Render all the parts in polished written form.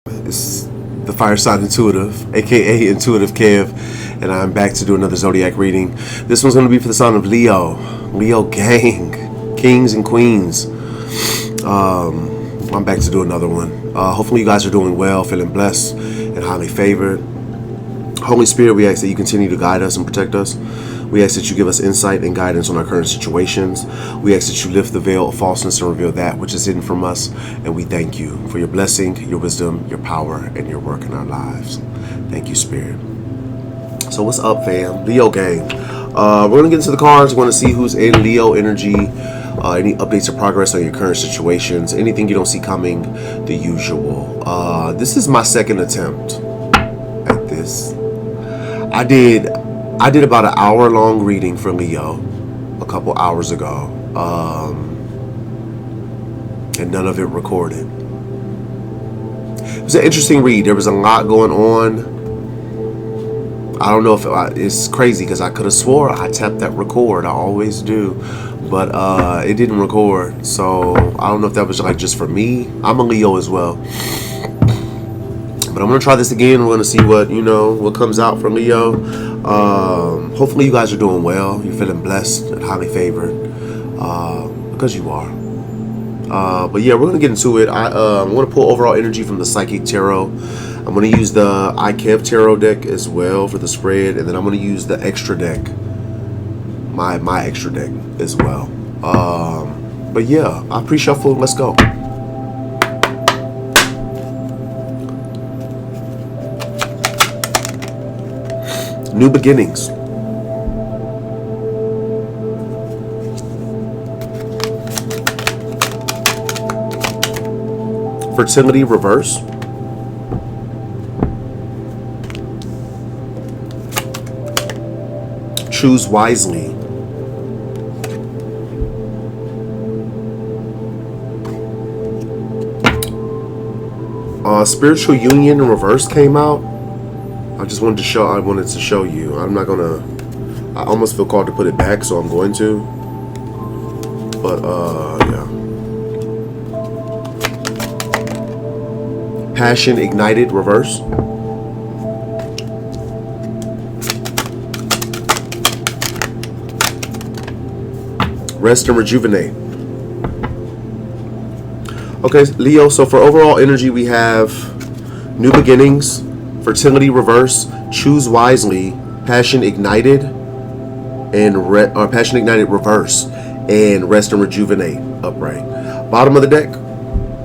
It's the Fireside Intuitive, aka IntuitiveKev, and I'm back to do another zodiac reading. This one's going to be for the sign of Leo. Leo gang, kings and queens. I'm back to do another one. Hopefully you guys are doing well, feeling blessed and highly favored. Holy Spirit, we ask that you continue to guide us and protect us. We ask that you give us insight and guidance on our current situations. We ask that you lift the veil of falseness and reveal that which is hidden from us. And we thank you for your blessing, your wisdom, your power, and your work in our lives. Thank you, Spirit. So what's up, fam? Leo gang. We're going to get into the cards. We're going to see who's in Leo energy. Any updates or progress on your current situations. Anything you don't see coming, the usual. This is my second attempt at this. I did about an hour-long reading for Leo a couple hours ago, and none of it recorded. It was an interesting read. There was a lot going on. I don't know if it's crazy because I could have swore I tapped that record. I always do, but it didn't record. So I don't know if that was like just for me. I'm a Leo as well. But I'm going to try this again. We're going to see what comes out for Leo. Hopefully you guys are doing well. You're feeling blessed and highly favored. Because you are. But yeah, we're going to get into it. I'm going to pull overall energy from the Psychic Tarot. I'm going to use the iKevTarot deck as well for the spread. And then I'm going to use the extra deck. My extra deck as well. But yeah, I pre-shuffle. Let's go. New beginnings. Fertility reverse. Choose wisely. Spiritual union in reverse came out. I wanted to show you. I'm not gonna. I almost feel called to put it back, so I'm going to. But yeah. Passion ignited reverse. Rest and rejuvenate. Okay, Leo. So for overall energy, we have new beginnings. Fertility reverse, choose wisely, passion ignited, and passion ignited reverse, and rest and rejuvenate upright. Bottom of the deck,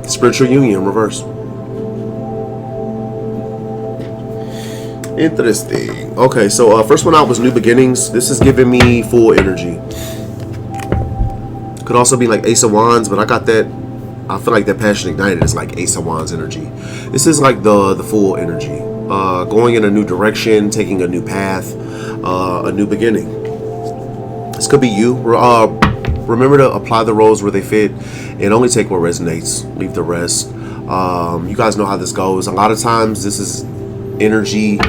spiritual union reverse. Interesting. Okay, so first one out was new beginnings. This is giving me full energy. Could also be like Ace of Wands, but I got that. I feel like that passion ignited is like Ace of Wands energy. This is like the full energy. Going in a new direction, taking a new path, a new beginning. This could be you. Remember to apply the roles where they fit and only take what resonates. Leave the rest. You guys know how this goes. A lot of times this is energy.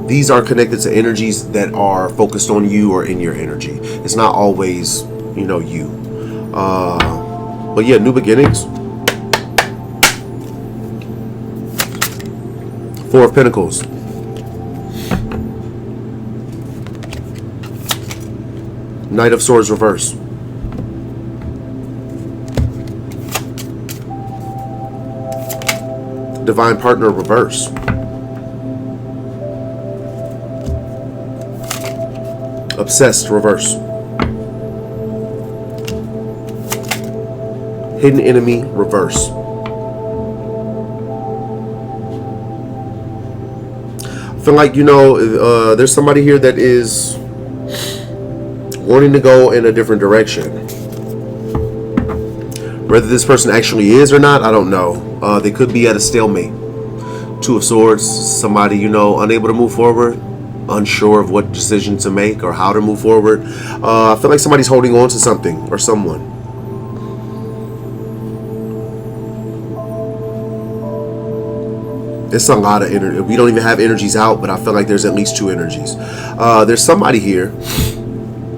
These are connected to energies that are focused on you or in your energy. It's not always, you. But yeah, new beginnings. Four of Pentacles. Knight of Swords reverse. Divine Partner reverse. Obsessed reverse. Hidden Enemy reverse. I feel like there's somebody here that is wanting to go in a different direction. Whether this person actually is or not, I don't know. They could be at a stalemate. Two of Swords, somebody unable to move forward, unsure of what decision to make or how to move forward. I feel like somebody's holding on to something or someone. It's a lot of energy. We don't even have energies out, but I feel like there's at least two energies. There's somebody here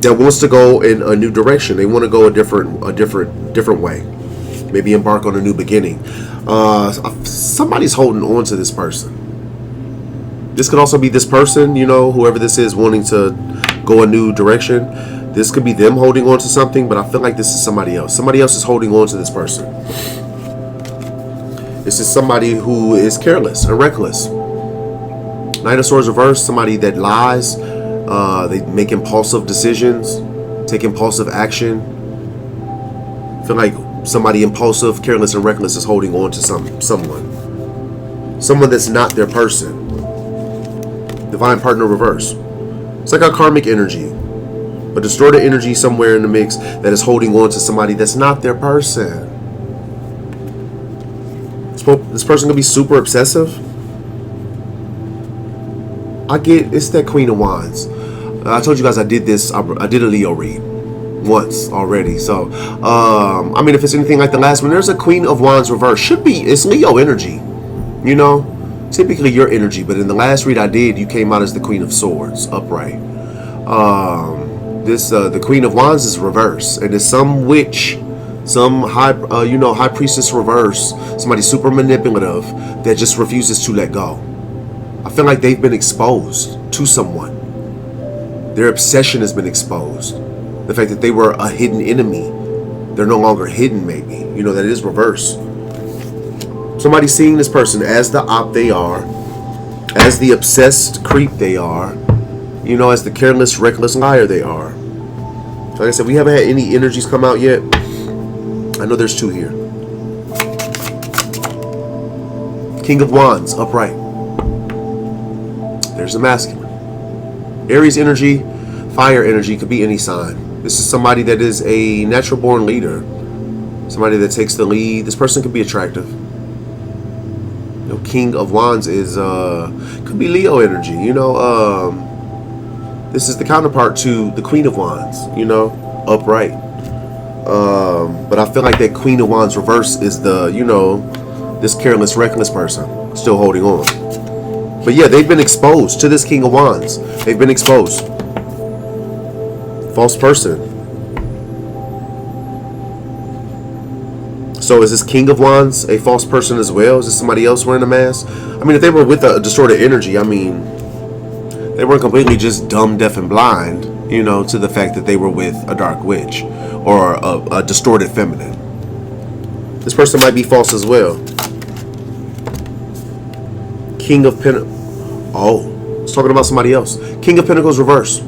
that wants to go in a new direction. They want to go a different way. Maybe embark on a new beginning. Somebody's holding on to this person. This could also be this person, you know, whoever this is, wanting to go a new direction. This could be them holding on to something, but I feel like this is somebody else. Somebody else is holding on to this person. This is somebody who is careless and reckless. Knight of Swords reversed, somebody that lies. They make impulsive decisions, take impulsive action. I feel like somebody impulsive, careless, and reckless is holding on to someone that's not their person. Divine partner reverse. It's like a karmic energy, a distorted energy somewhere in the mix that is holding on to somebody that's not their person. This person could be super obsessive. I get it's that Queen of Wands. I told you guys I did this. I did a Leo read once already. So, I mean, if it's anything like the last one, there's a Queen of Wands reverse. It's Leo energy, you know. Typically your energy, but in the last read I did, you came out as the Queen of Swords, upright. The Queen of Wands is reverse, and it's some witch, some high priestess reverse, somebody super manipulative that just refuses to let go. I feel like they've been exposed to someone. Their obsession has been exposed. The fact that they were a hidden enemy, they're no longer hidden. Maybe, you know, that is reverse. Somebody seeing this person as the op they are, as the obsessed creep they are, you know, as the careless, reckless liar they are. Like I said, we haven't had any energies come out yet. I know there's two here. King of Wands, upright. There's the masculine. Aries energy, fire energy, could be any sign. This is somebody that is a natural born leader. Somebody that takes the lead. This person could be attractive. You know, King of Wands is could be Leo energy, you know. This is the counterpart to the Queen of Wands, you know, upright. But I feel like that Queen of Wands reverse is the, you know, this careless, reckless person still holding on. But yeah, they've been exposed to this King of Wands. They've been exposed. False person. So is this King of Wands a false person as well? Is this somebody else wearing a mask? I mean, if they were with a distorted energy, I mean, they weren't completely just dumb, deaf, and blind, you know, to the fact that they were with a dark witch or a distorted feminine. This person might be false as well. King of Pentacles. Oh, it's talking about somebody else. King of Pentacles reverse.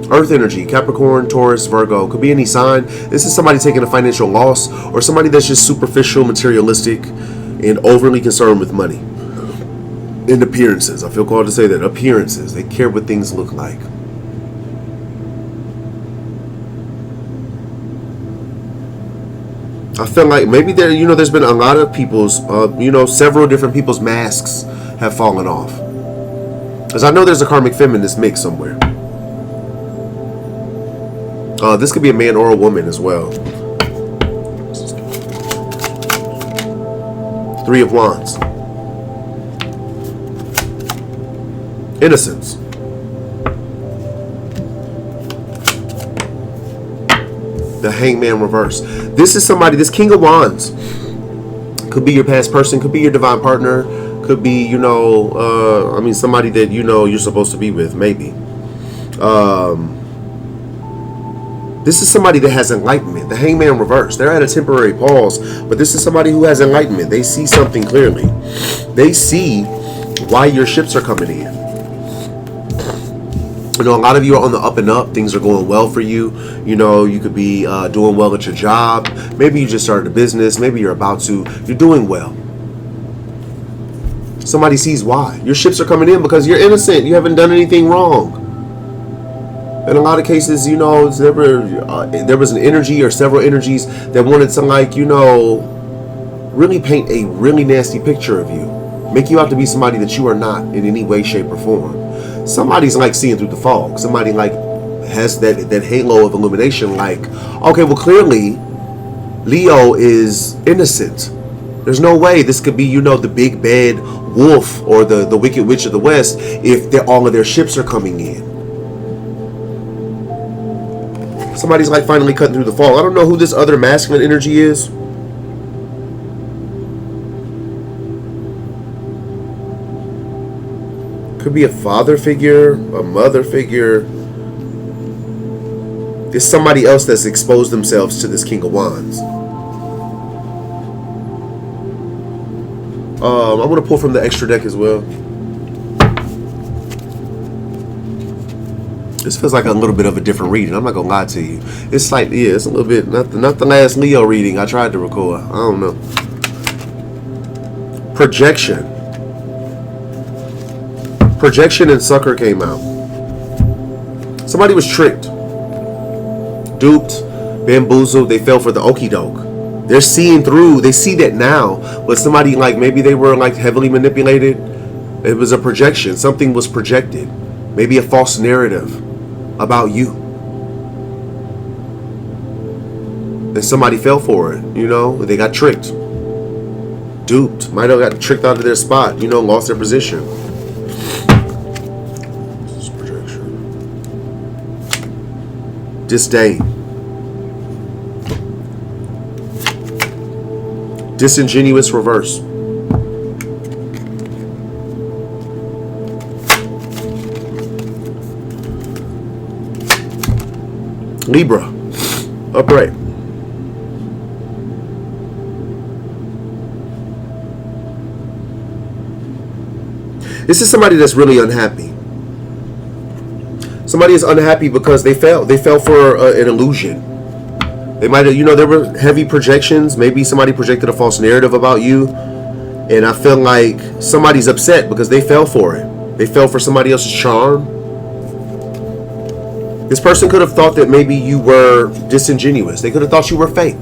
Earth energy, Capricorn, Taurus, Virgo, could be any sign. This is somebody taking a financial loss, or somebody that's just superficial, materialistic, and overly concerned with money and appearances. I feel called to say that. Appearances. They care what things look like. I feel like maybe there, you know, there's been a lot of people's, you know, several different people's masks have fallen off. Because I know there's a karmic feminist mix somewhere. This could be a man or a woman as well. Three of Wands. Innocence. The Hangman reverse. This is somebody, this King of Wands could be your past person, could be your divine partner, could be, you know, I mean, somebody that, you know, you're supposed to be with, maybe. This is somebody that has enlightenment. The Hangman reverse. They're at a temporary pause, but this is somebody who has enlightenment. They see something clearly. They see why your ships are coming in. You know, a lot of you are on the up and up. Things are going well for you. You know, you could be doing well at your job. Maybe you just started a business. Maybe you're about to. You're doing well. Somebody sees why. Your ships are coming in because you're innocent. You haven't done anything wrong. In a lot of cases, you know, there was an energy or several energies that wanted to, like, you know, really paint a really nasty picture of you. Make you out to be somebody that you are not in any way, shape, or form. Somebody's like seeing through the fog. Somebody like has that halo of illumination, like, okay, well, clearly Leo is innocent. There's no way this could be, you know, the big bad wolf or the wicked witch of the West if all of their ships are coming in. Somebody's like finally cutting through the fog. I don't know who this other masculine energy is. Could be a father figure, a mother figure. It's somebody else that's exposed themselves to this King of Wands. I'm going to pull from the extra deck as well. This feels like a little bit of a different reading. I'm not going to lie to you. It's like, yeah, it's a little bit, not the last Leo reading I tried to record. I don't know. Projection. Projection and Sucker came out. Somebody was tricked, duped, bamboozled. They fell for the okie doke. They're seeing through. They see that now. But somebody, like, maybe they were like heavily manipulated. It was a projection. Something was projected. Maybe a false narrative about you. And somebody fell for it. You know, they got tricked, duped. Might have got tricked out of their spot. You know, lost their position. Disdain. Disingenuous reverse. Libra. Upright. This is somebody that's really unhappy. Somebody is unhappy because they fell. They fell for an illusion. They might have, you know, there were heavy projections. Maybe somebody projected a false narrative about you. And I feel like somebody's upset because they fell for it. They fell for somebody else's charm. This person could have thought that maybe you were disingenuous. They could have thought you were fake.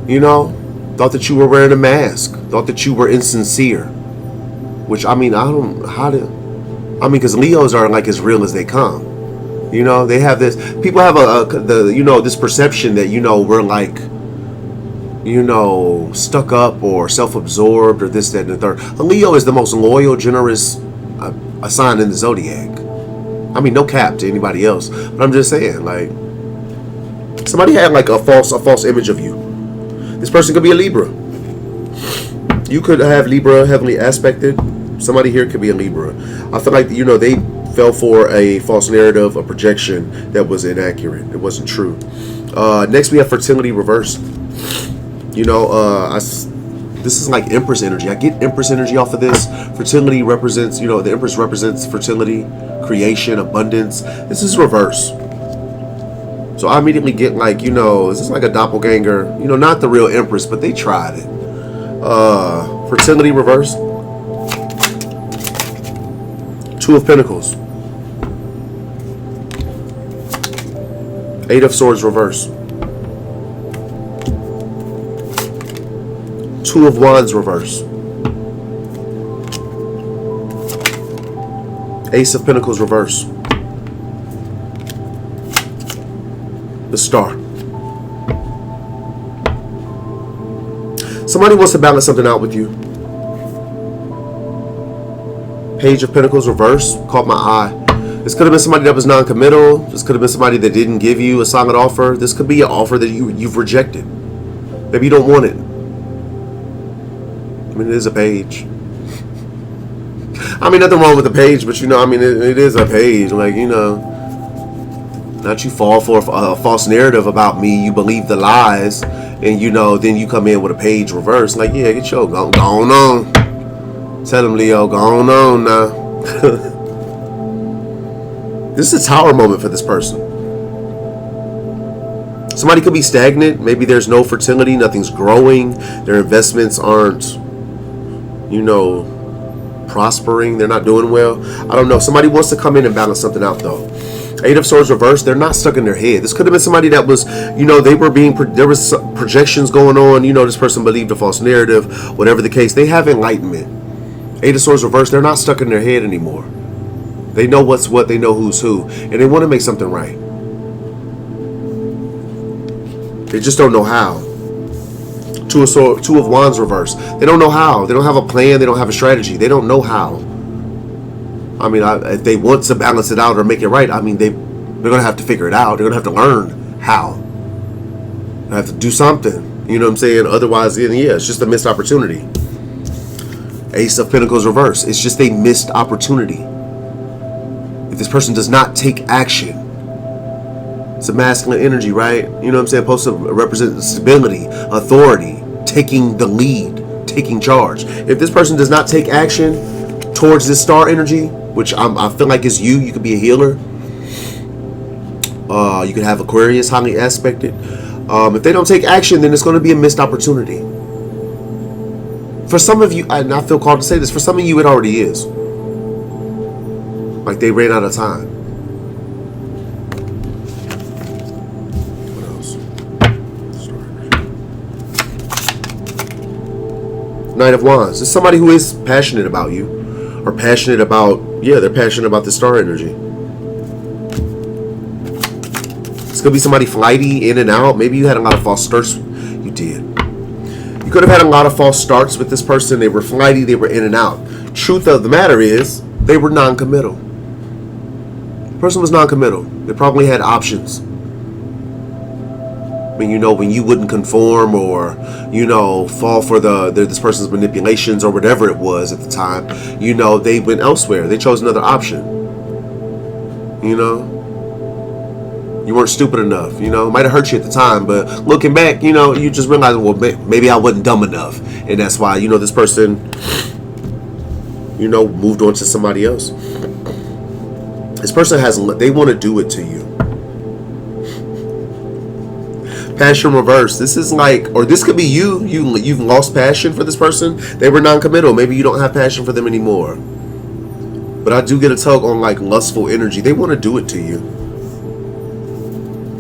You know? Thought that you were wearing a mask. Thought that you were insincere. Which, I mean, I don't, because Leos are like as real as they come. You know, they have this, people have this perception that, you know, we're like, you know, stuck up or self-absorbed or this, that, and the third. A Leo is the most loyal, generous sign in the zodiac. I mean, no cap to anybody else, but I'm just saying, like, somebody had like a false image of you. This person could be a Libra. You could have Libra heavily aspected. Somebody here could be a Libra. I feel like, you know, they fell for a false narrative, a projection that was inaccurate. It wasn't true. Next, we have fertility reversed. You know, this is like Empress energy. I get Empress energy off of this. Fertility represents, you know, the Empress represents fertility, creation, abundance. This is reverse. So I immediately get like, you know, this is like a doppelganger. You know, not the real Empress, but they tried it. Fertility reverse. Two of Pentacles. Eight of Swords reverse. Two of Wands reverse. Ace of Pentacles reverse. The Star. Somebody wants to balance something out with you. Page of Pentacles reverse. Caught my eye. This could have been somebody that was non-committal. This could have been somebody that didn't give you a solid offer. This could be an offer that you've rejected. Maybe you don't want it. I mean, it is a page. I mean, nothing wrong with the page, but, you know, I mean, it is a page. Like, you know, not you fall for a false narrative about me. You believe the lies, and, you know, then you come in with a page reverse. Like, yeah, get your go on. Tell him, Leo, go on now. This is a tower moment for this person. Somebody could be stagnant. Maybe there's no fertility. Nothing's growing. Their investments aren't, you know, prospering. They're not doing well. I don't know. Somebody wants to come in and balance something out, though. Eight of Swords reversed. They're not stuck in their head. This could have been somebody that was, you know, there was projections going on. You know, this person believed a false narrative. Whatever the case, they have enlightenment. Eight of Swords reversed. They're not stuck in their head anymore. They know what's what. They know who's who, and they want to make something right. They just don't know how. Two of Wands reversed. They don't know how. They don't have a plan. They don't have a strategy. They don't know how. I mean, if they want to balance it out or make it right, I mean, They're going to have to figure it out. They're going to have to learn how. They have to do something. You know what I'm saying? Otherwise, yeah, it's just a missed opportunity. Ace of Pentacles reverse. It's just a missed opportunity. If this person does not take action, it's a masculine energy, right? You know what I'm saying? Supposed to represent stability, authority, taking the lead, taking charge. If this person does not take action towards this star energy, which I feel like is you, you could be a healer. You could have Aquarius highly aspected. If they don't take action, then it's going to be a missed opportunity. For some of you, and I feel called to say this, for some of you it already is. Like they ran out of time. What else? Knight of Wands. It's somebody who is passionate about you. Or passionate about, yeah, they're passionate about the star energy. It's going to be somebody flighty, in and out. Maybe you had a lot of false starts. You did. You could have had a lot of false starts with this person. They were flighty. They were in and out. Truth of the matter is, they were non-committal. The person was non-committal. They probably had options. I mean, you know, when you wouldn't conform or, you know, fall for this person's manipulations or whatever it was at the time, you know, they went elsewhere. They chose another option. You know? You weren't stupid enough, you know. It might have hurt you at the time, but looking back, you know, you just realize, well, maybe I wasn't dumb enough. And that's why, you know, this person, you know, moved on to somebody else. This person they want to do it to you. Passion reverse. This is like, or this could be you've lost passion for this person. They were non-committal. Maybe you don't have passion for them anymore. But I do get a tug on like lustful energy. They want to do it to you.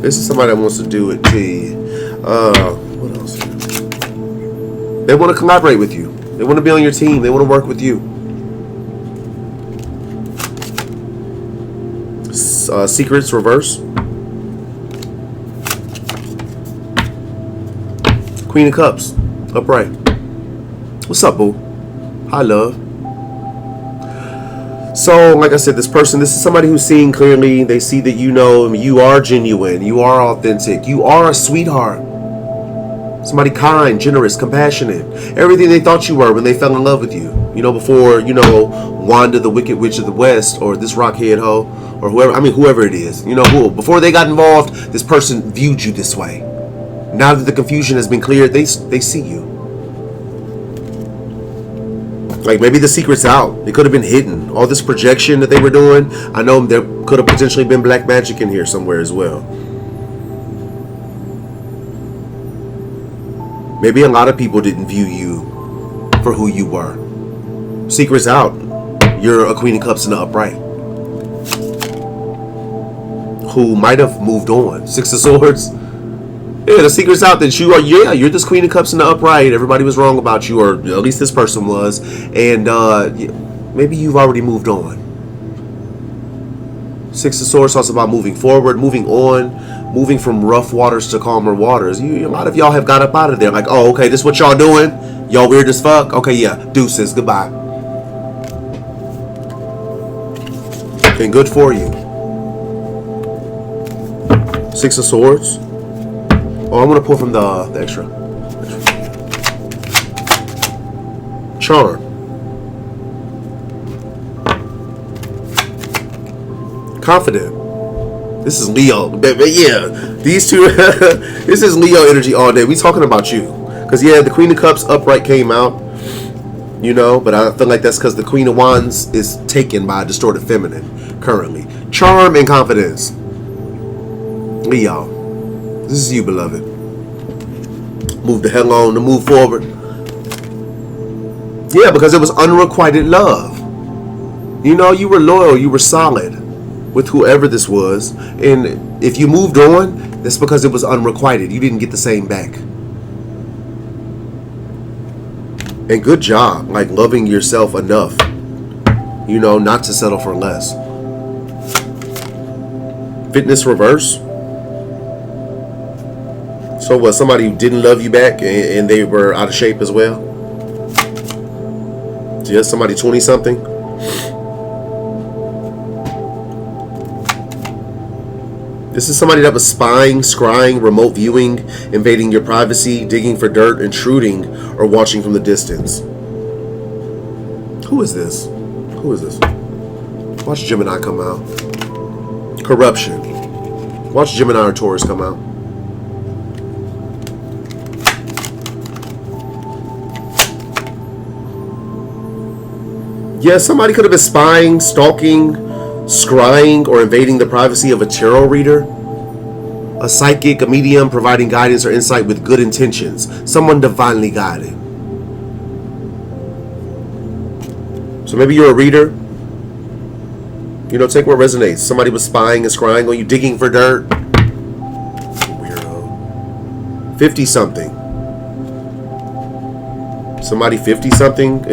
This is somebody that wants to do it to you. What else? They want to collaborate with you. They want to be on your team. They want to work with you. Secrets reverse. Queen of Cups upright. What's up, boo? Hi, love. So, like I said, this is somebody who's seeing clearly. They see that, you know, you are genuine. You are authentic. You are a sweetheart. Somebody kind, generous, compassionate. Everything they thought you were when they fell in love with you. You know, before, you know, Wanda, the Wicked Witch of the West, or this rockhead hoe, or whoever, I mean, whoever it is. You know, who, before they got involved, this person viewed you this way. Now that the confusion has been cleared, they see you. Like maybe the secret's out. It could have been hidden. All this projection that they were doing, I know there could have potentially been black magic in here somewhere as well. Maybe a lot of people didn't view you for who you were. Secret's out. You're a Queen of Cups in the upright. Who might have moved on. Six of Swords. Yeah, the secret's out that you are, yeah, you're this Queen of Cups in the upright. Everybody was wrong about you, or at least this person was. And maybe you've already moved on. Six of Swords talks about moving forward, moving on, moving from rough waters to calmer waters. A lot of y'all have got up out of there. Like, oh, okay, this is what y'all doing? Y'all weird as fuck? Okay, yeah, deuces, goodbye. And good for you. Six of Swords. Oh, I'm going to pull from the extra. Charm. Confident. This is Leo. Yeah, these two. This is Leo energy all day. We talking about you. Because, yeah, the Queen of Cups upright came out. You know, but I feel like that's because the Queen of Wands is taken by a distorted feminine currently. Charm and confidence. Leo. This is you, beloved. Move the hell on to move forward. Yeah, because it was unrequited love. You know, you were loyal. You were solid with whoever this was. And if you moved on, that's because it was unrequited. You didn't get the same back. And good job, like loving yourself enough, you know, not to settle for less. Fitness reverse. So what, somebody who didn't love you back and they were out of shape as well? Just somebody 20-something? This is somebody that was spying, scrying, remote viewing, invading your privacy, digging for dirt, intruding, or watching from the distance. Who is this? Who is this? Watch Gemini come out. Corruption. Watch Gemini or Taurus come out. Yeah, somebody could have been spying, stalking, scrying, or invading the privacy of a tarot reader, a psychic, a medium, providing guidance or insight with good intentions, someone divinely guided. So maybe you're a reader. You know, take what resonates. Somebody was spying and scrying on you, digging for dirt. Weirdo. 50-something. Somebody 50-something.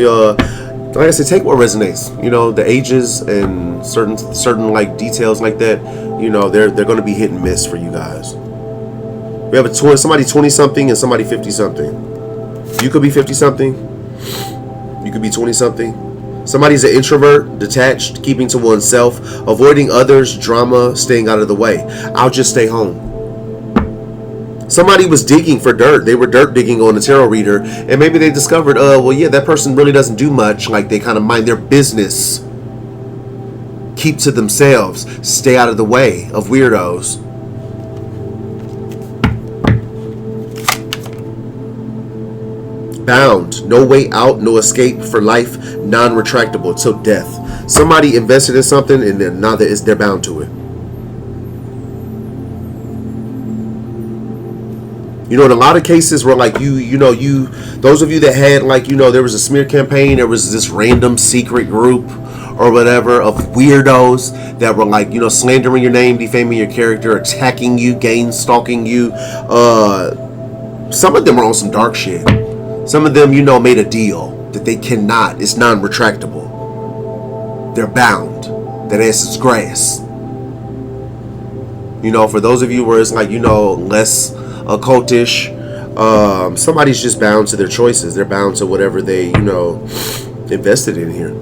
Like I said, take what resonates. You know, the ages and certain like details like that. You know, they're going to be hit and miss for you guys. We have somebody 20-something and somebody 50-something. You could be 50-something. You could be 20-something. Somebody's an introvert, detached, keeping to oneself, avoiding others, drama, staying out of the way. I'll just stay home. Somebody was digging for dirt. They were dirt digging on a tarot reader, and maybe they discovered, well, yeah, that person really doesn't do much. Like, they kind of mind their business, keep to themselves, stay out of the way of weirdos. Bound, no way out, no escape for life, non-retractable till death. Somebody invested in something, and then now they're bound to it. You know, in a lot of cases where, like, those of you that had, like, you know, there was a smear campaign, there was this random secret group or whatever of weirdos that were, like, you know, slandering your name, defaming your character, attacking you, stalking you. Some of them were on some dark shit. Some of them, you know, made a deal that they cannot. It's non-retractable. They're bound. That ass is grass. You know, for those of you where it's like, you know, less occultish, somebody's just bound to their choices. They're bound to whatever they, you know, invested in here.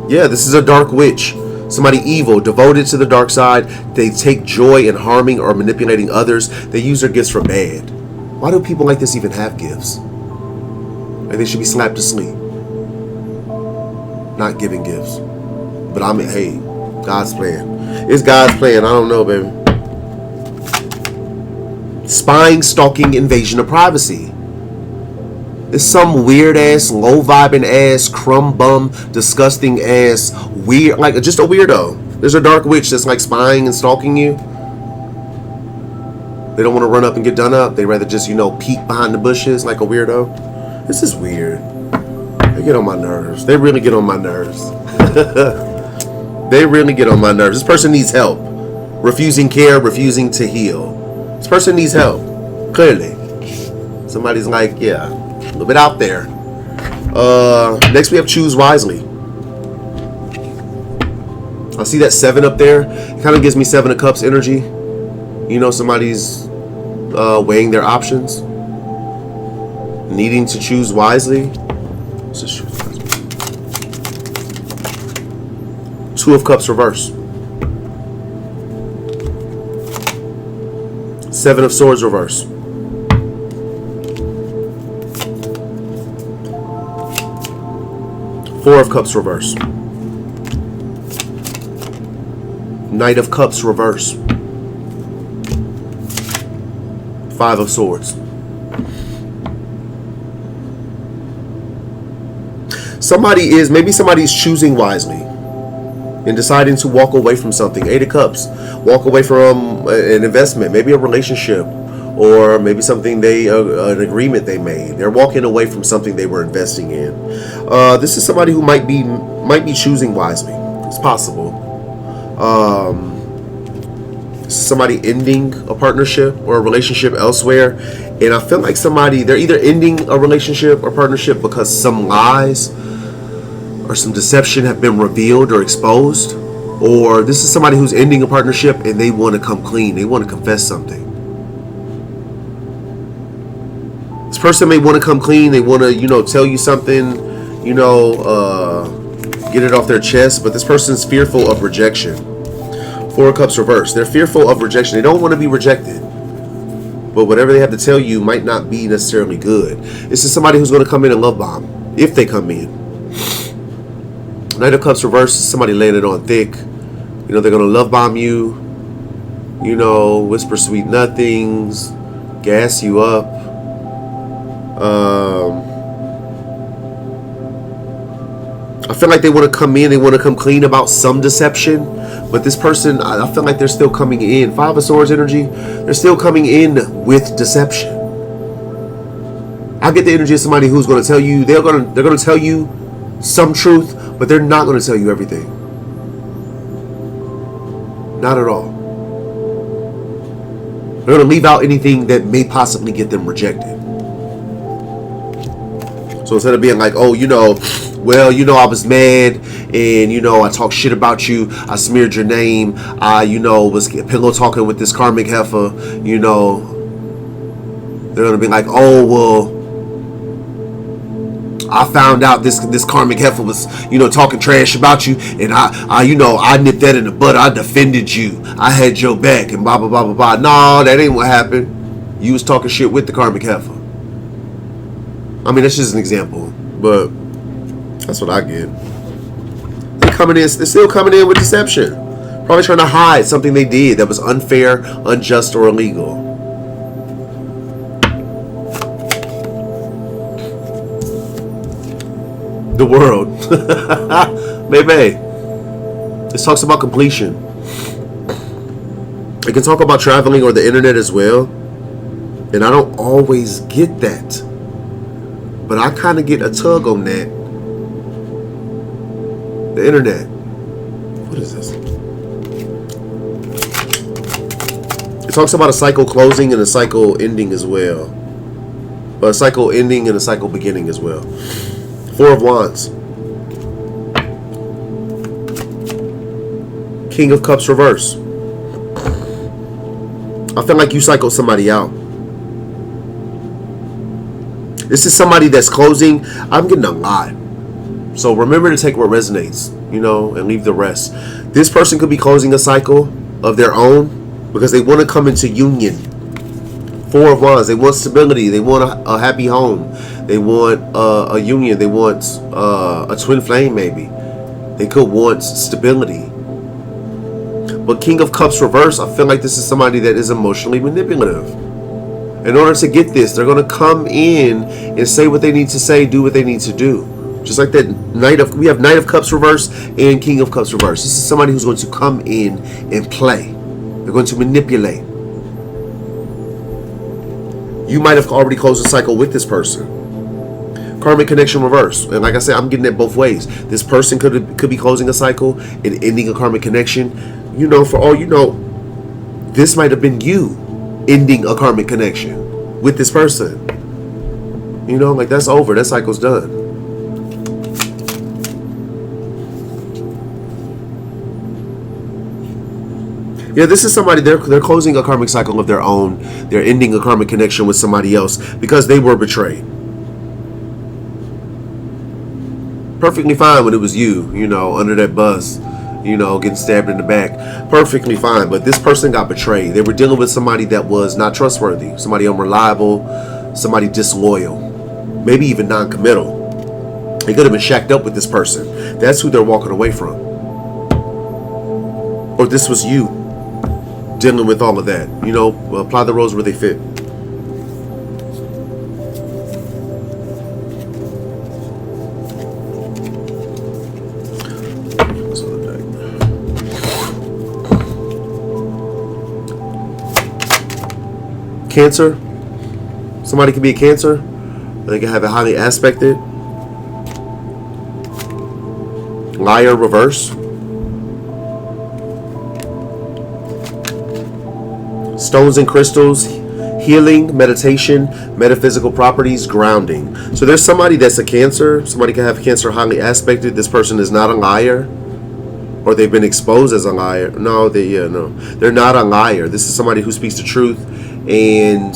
Yeah, this is a dark witch. Somebody evil, devoted to the dark side. They take joy in harming or manipulating others. They use their gifts for bad. Why do people like this even have gifts? Like, they should be slapped to sleep. Not giving gifts. But I mean, hey, God's plan. It's God's plan. I don't know, baby. Spying, stalking, invasion of privacy. It's some weird ass, low vibing ass, crumb bum, disgusting ass, weird, like just a weirdo. There's a dark witch that's like spying and stalking you. They don't want to run up and get done up. They rather just, you know, peek behind the bushes like a weirdo. This is weird. They get on my nerves. They really get on my nerves. They really get on my nerves. This person needs help. Refusing care, refusing to heal. This person needs help. Clearly. Somebody's like, yeah, a little bit out there. Next we have choose wisely. I see that 7 up there. It kind of gives me 7 of Cups energy. You know, somebody's weighing their options, needing to choose wisely. Let's just choose wisely. 2 of Cups reverse. 7 of Swords reverse. 4 of Cups reverse. Knight of Cups reverse. 5 of Swords. Maybe somebody's choosing wisely and deciding to walk away from something. 8 of Cups. Walk away from an investment, maybe a relationship, or maybe something an agreement they made. They're walking away from something they were investing in. This is somebody who might be choosing wisely. It's possible. Somebody ending a partnership or a relationship elsewhere, and I feel like they're either ending a relationship or partnership because some lies or some deception have been revealed or exposed, or this is somebody who's ending a partnership and they want to come clean. They want to confess something. This person may want to come clean. They want to, you know, tell you something, you know, get it off their chest, but this person's fearful of rejection. Four of Cups reversed. They're fearful of rejection. They don't want to be rejected. But whatever they have to tell you might not be necessarily good. This is somebody who's going to come in and love bomb. If they come in. Knight of Cups reversed is somebody laying it on thick. You know, they're going to love bomb you. You know, whisper sweet nothings. Gas you up. I feel like they want to come in. They want to come clean about some deception. But this person, I feel like they're still coming in. Five of Swords energy. They're still coming in with deception. I get the energy of somebody who's going to tell you, they're going to tell you some truth, but they're not going to tell you everything. Not at all. They're going to leave out anything that may possibly get them rejected. So instead of being like, oh, you know, well, you know, I was mad and, you know, I talked shit about you. I smeared your name. I, you know, was pillow talking with this karmic heifer. You know, they're going to be like, oh, well, I found out this karmic heifer was, you know, talking trash about you. And I, you know, I nipped that in the butt. I defended you. I had your back and blah, blah, blah, blah, blah. No, that ain't what happened. You was talking shit with the karmic heifer. I mean, that's just an example, but that's what I get. They're still coming in with deception. Probably trying to hide something they did that was unfair, unjust, or illegal. The World. Maybe. This talks about completion. It can talk about traveling or the internet as well. And I don't always get that. But I kind of get a tug on that. The internet. What is this? It talks about a cycle closing and a cycle ending as well. But a cycle ending and a cycle beginning as well. Four of Wands. King of Cups reverse. I feel like you cycled somebody out. This is somebody that's closing. I'm getting a lot. So remember to take what resonates, you know, and leave the rest. This person could be closing a cycle of their own because they want to come into union. Four of Wands. They want stability. They want a happy home. They want a union. They want a twin flame maybe. They could want stability. But King of Cups reverse, I feel like this is somebody that is emotionally manipulative. In order to get this, they're going to come in and say what they need to say, do what they need to do. Just like that we have Knight of Cups reverse and King of Cups reverse. This is somebody who's going to come in and play. They're going to manipulate. You might have already closed a cycle with this person. Karmic connection reverse. And like I said, I'm getting it both ways. This person could be closing a cycle and ending a karmic connection. You know, for all you know, this might have been you ending a karmic connection with this person. You know, like that's over. That cycle's done. Yeah, this is somebody, they're closing a karmic cycle of their own. They're ending a karmic connection with somebody else because they were betrayed. Perfectly fine when it was you know, under that bus, you know, getting stabbed in the back. Perfectly fine, but this person got betrayed. They were dealing with somebody that was not trustworthy, somebody unreliable, somebody disloyal, maybe even non-committal. They could have been shacked up with this person. That's who they're walking away from. Or this was you dealing with all of that. You know, apply the roles where they fit. Cancer. Somebody could be a Cancer. They can have it highly aspected. Liar reverse. Stones and crystals, healing, meditation, metaphysical properties, grounding. So there's somebody that's a Cancer. Somebody can have Cancer highly aspected. This person is not a liar, or they've been exposed as a liar. No, they're not a liar. This is somebody who speaks the truth, and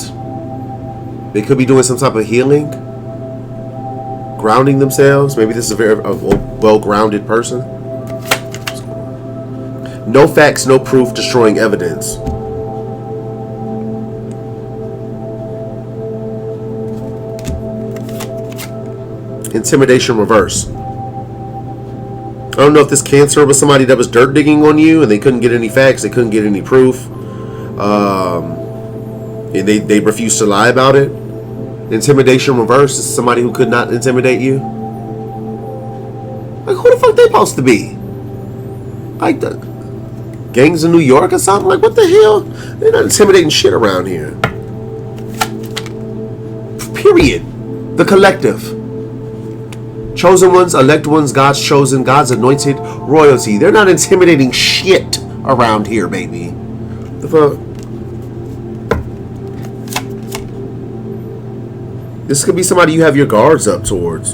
they could be doing some type of healing, grounding themselves. Maybe this is a very well-grounded person. No facts, no proof, destroying evidence. Intimidation reverse. I don't know if this Cancer was somebody that was dirt digging on you and they couldn't get any facts, they couldn't get any proof. And they refused to lie about it. Intimidation reverse is somebody who could not intimidate you. Like, who the fuck they supposed to be? Like the gangs in New York or something? Like, what the hell? They're not intimidating shit around here. Period. The collective. Chosen ones, elect ones, God's chosen, God's anointed, royalty. They're not intimidating shit around here, baby. The fuck? This could be somebody you have your guards up towards.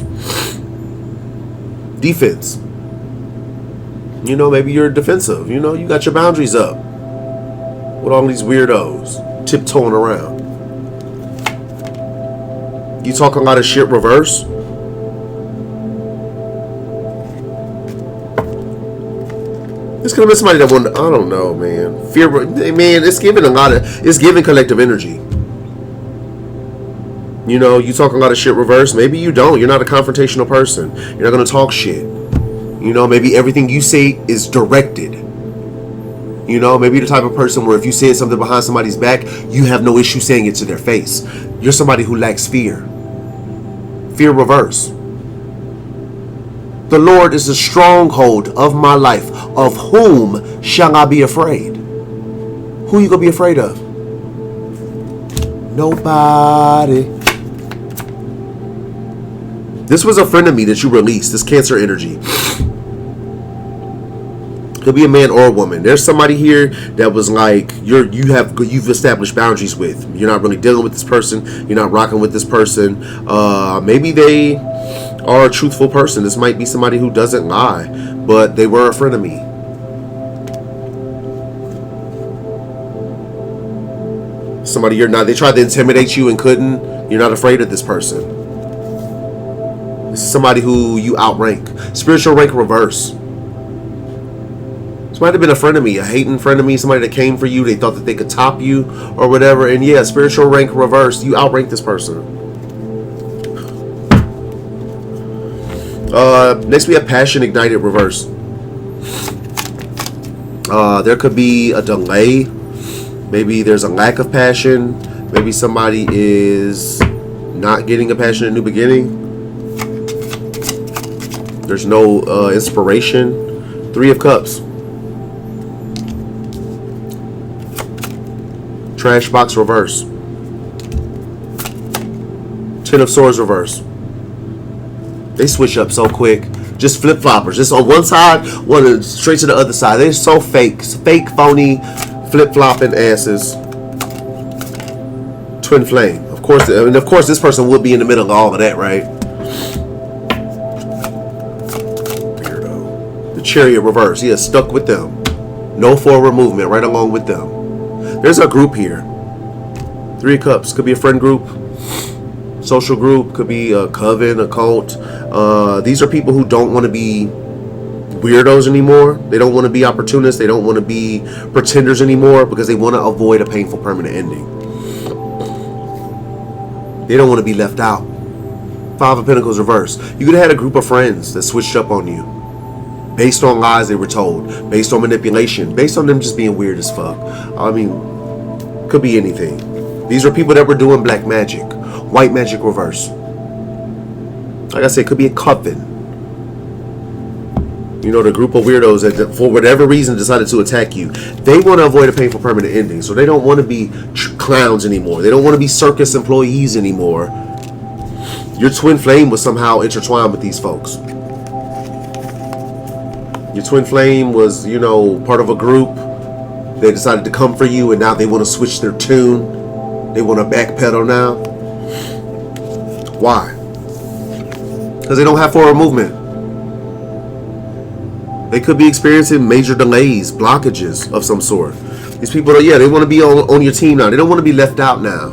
Defense. You know, maybe you're defensive. You know, you got your boundaries up. With all these weirdos tiptoeing around. You talk a lot of shit reverse. This could have been somebody that wanted, I don't know, man. Fear, man, it's giving it's giving collective energy. You know, you talk a lot of shit reverse. Maybe you don't. You're not a confrontational person. You're not going to talk shit. You know, maybe everything you say is directed. You know, maybe you're the type of person where if you say something behind somebody's back, you have no issue saying it to their face. You're somebody who lacks fear. Fear reverse. The Lord is the stronghold of my life. Of whom shall I be afraid? Who you going to be afraid of? Nobody. This was a friend of me that you released, this Cancer energy. Could be a man or a woman. There's somebody here that was like you've established boundaries with. You're not really dealing with this person. You're not rocking with this person. Maybe they are a truthful person. This might be somebody who doesn't lie, but they were a friend of me. Somebody you're not. They tried to intimidate you and couldn't. You're not afraid of this person. This is somebody who you outrank. Spiritual rank reverse. This might have been a friend of me, a hating friend of me, somebody that came for you. They thought that they could top you or whatever. And yeah, spiritual rank reverse. You outrank this person. Next we have passion ignited reverse. There could be a delay. Maybe there's a lack of passion. Maybe somebody is not getting a passionate new beginning. There's no inspiration. 3 of Cups. Trash box reverse. 10 of Swords reverse. They switch up so quick. Just flip-floppers. Just on one side, one straight to the other side. They're so fake. Fake, phony, flip-flopping asses. Twin flame. Of course, and of course this person would be in the middle of all of that, right? Weirdo. The Chariot reverse. He is stuck with them. No forward movement. Right along with them. There's a group here. 3 of Cups. Could be a friend group. Social group. Could be a coven, a cult. These are people who don't want to be weirdos anymore. They don't want to be opportunists. They don't want to be pretenders anymore because they want to avoid a painful permanent ending. They don't want to be left out. 5 of Pentacles reverse. You could have had a group of friends that switched up on you based on lies they were told, based on manipulation, based on them just being weird as fuck. I mean, could be anything. These are people that were doing black magic. White magic reverse. Like I said, it could be a coven. You know, the group of weirdos that for whatever reason decided to attack you. They want to avoid a painful permanent ending. So they don't want to be clowns anymore. They don't want to be circus employees anymore. Your twin flame was somehow intertwined with these folks. Your twin flame was, you know, part of a group. They decided to come for you and now they want to switch their tune. They want to backpedal now. Why? Because they don't have forward movement. They could be experiencing major delays, blockages of some sort. These people, yeah, they want to be on your team now. They don't want to be left out now.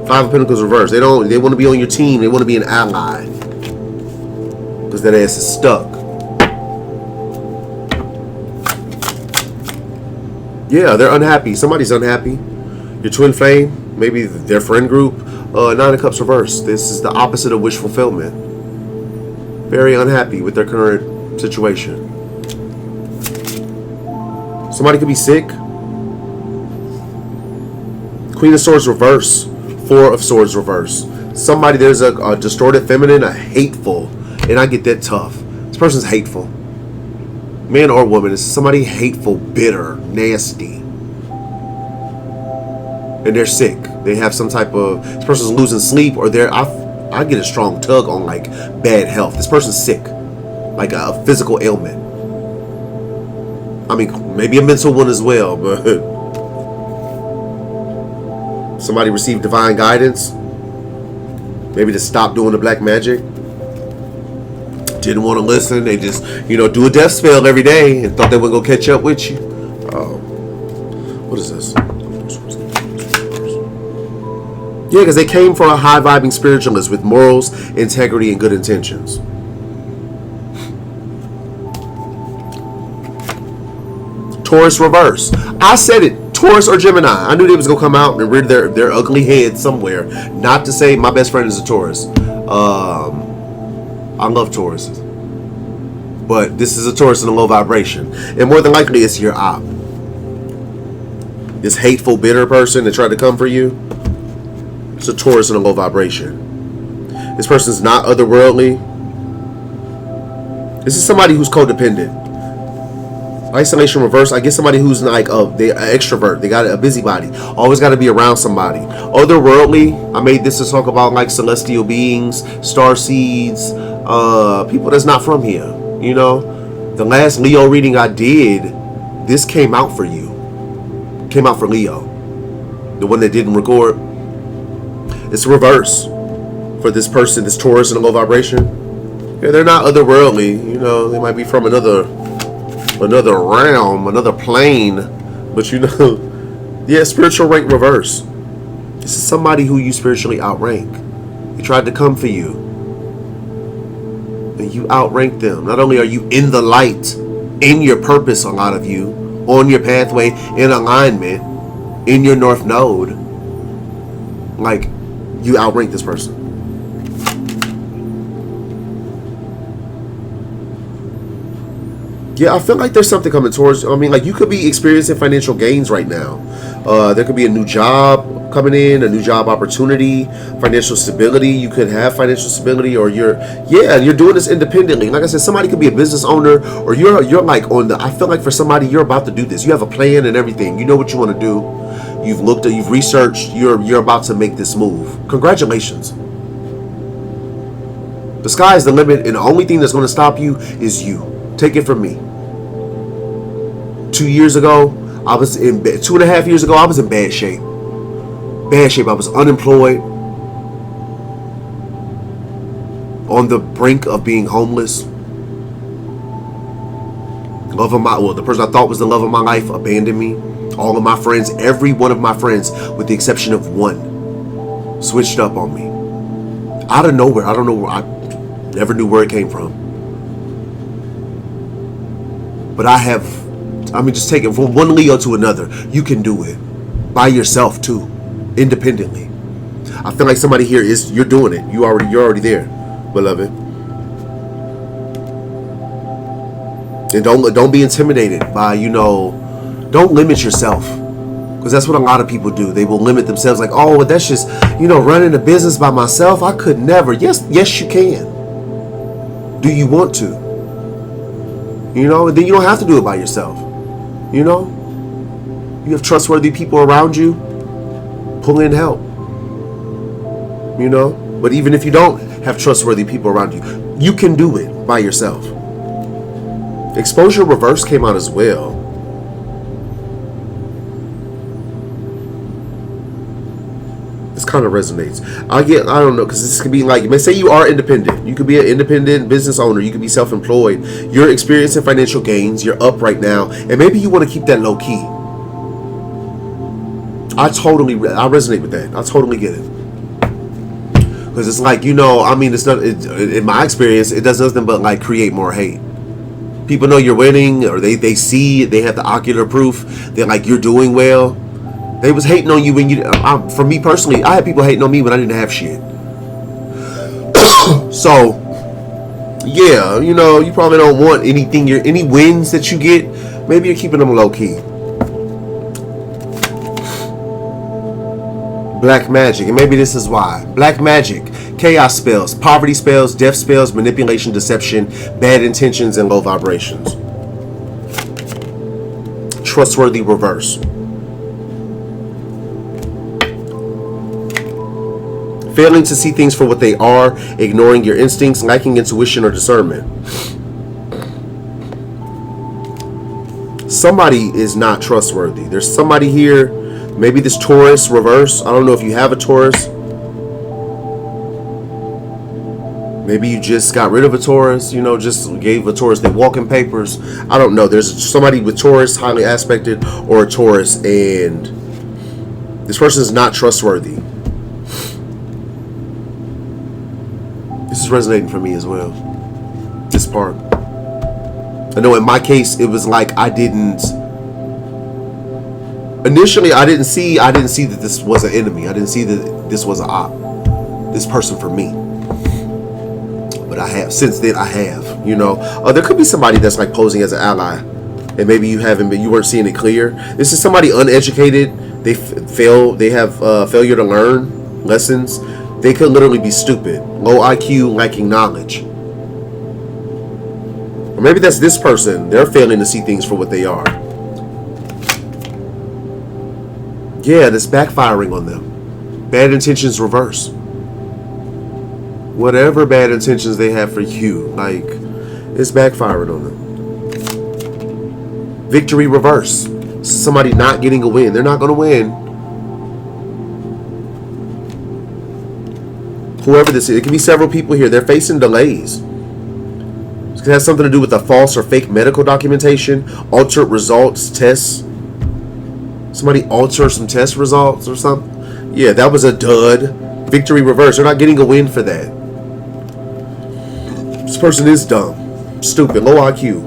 5 of Pentacles reverse. They want to be on your team. They want to be an ally. Because that ass is stuck. Yeah, they're unhappy. Somebody's unhappy. Your twin flame, maybe their friend group. Nine of Cups reverse. This is the opposite of wish fulfillment. Very unhappy with their current situation. Somebody could be sick. Queen of Swords reverse. Four of Swords reverse. Somebody, there's a distorted feminine, a hateful, and I get that tough. This person's hateful. Man or woman, it's somebody hateful, bitter, nasty. And they're sick. They have some type of, this person's losing sleep, or I get a strong tug on like bad health. This person's sick, like a physical ailment. I mean, maybe a mental one as well, but somebody received divine guidance, maybe to stop doing the black magic. Didn't want to listen. They just, do a death spell every day and thought they would go catch up with you. What is this? Yeah, because they came for a high-vibing spiritualist with morals, integrity, and good intentions. Taurus reverse. I said it. Taurus or Gemini. I knew they was going to come out and rear their ugly head somewhere. Not to say my best friend is a Taurus. I love Tauruses. But this is a Taurus in a low vibration. And more than likely, it's your op. This hateful, bitter person that tried to come for you. It's a Taurus in a low vibration. This person's not otherworldly. This is somebody who's codependent. Isolation reverse. I get somebody who's like they extrovert. They got a busybody. Always got to be around somebody. Otherworldly. I made this to talk about like celestial beings, star seeds, people that's not from here. The last Leo reading I did, this came out for you. Came out for Leo. The one that didn't record. It's reverse for this person, this Taurus in a low vibration. Yeah, they're not otherworldly. They might be from another realm, another plane, but yeah, spiritual rank reverse. This is somebody who you spiritually outrank. They tried to come for you, and you outrank them. Not only are you in the light, in your purpose, a lot of you, on your pathway, in alignment, in your north node, like, you outrank this person. Yeah, I feel like there's something coming towards. I mean, like, you could be experiencing financial gains right now. There could be a new job coming in, a new job opportunity, financial stability. You could have financial stability, or you're doing this independently. Like I said, somebody could be a business owner, or you're like I feel like for somebody, you're about to do this. You have a plan and everything. You know what you want to do. You've looked at, you've researched. You're about to make this move. Congratulations. The sky is the limit, and the only thing that's going to stop you is you. Take it from me. 2 years ago, 2.5 years ago, I was in bad shape. Bad shape. I was unemployed. On the brink of being homeless. The person I thought was the love of my life abandoned me. All of my friends, every one of my friends, with the exception of one, switched up on me. Out of nowhere. I don't know where. I never knew where it came from. But just take it from one Leo to another. You can do it by yourself too, independently. I feel like somebody here you're doing it. You're already there, beloved. And don't be intimidated by, don't limit yourself, because that's what a lot of people do. They will limit themselves, like, oh, but that's just, running a business by myself. I could never. Yes, you can. Do you want to? And then you don't have to do it by yourself. You have trustworthy people around you. Pull in help. But even if you don't have trustworthy people around you, you can do it by yourself. Exposure reverse came out as well. This kind of resonates. I don't know, because this could be like, say you are independent. You could be an independent business owner. You could be self-employed. You're experiencing financial gains. You're up right now. And maybe you want to keep that low key. I resonate with that. I totally get it. Because it's like, it's not, in my experience, it does nothing but like create more hate. People know you're winning, or they see it, they have the ocular proof. They're like, you're doing well. They was hating on you when you, for me personally, I had people hating on me when I didn't have shit. So, yeah, you know, you probably don't want anything, any wins that you get, maybe you're keeping them low key. Black magic, and maybe this is why. Black magic, chaos spells, poverty spells, death spells, manipulation, deception, bad intentions, and low vibrations. Trustworthy reverse. Failing to see things for what they are, ignoring your instincts, lacking intuition or discernment. Somebody is not trustworthy. There's somebody here, maybe this Taurus reverse. I don't know if you have a Taurus. Maybe you just got rid of a Taurus, you know, just gave a Taurus their walking papers. I don't know. There's somebody with Taurus, highly aspected, or a Taurus, and this person is not trustworthy. This is resonating for me as well. This part. I know in my case, it was like initially I didn't see that this was an enemy. I didn't see that this was this person for me. But I have, since then I have, you know. There could be somebody that's like posing as an ally, and maybe you weren't seeing it clear. This is somebody uneducated. They have failure to learn lessons. They could literally be stupid, low IQ, lacking knowledge. Or maybe that's this person. They're failing to see things for what they are. Yeah, that's backfiring on them. Bad intentions reverse. Whatever bad intentions they have for you, like, it's backfiring on them. Victory reverse. Somebody not getting a win. They're not going to win. Whoever this is, it can be several people here. They're facing delays. It has something to do with the false or fake medical documentation, altered results, tests. Somebody altered some test results or something. Yeah, that was a dud. Victory reverse. They're not getting a win for that. This person is dumb, stupid, low IQ,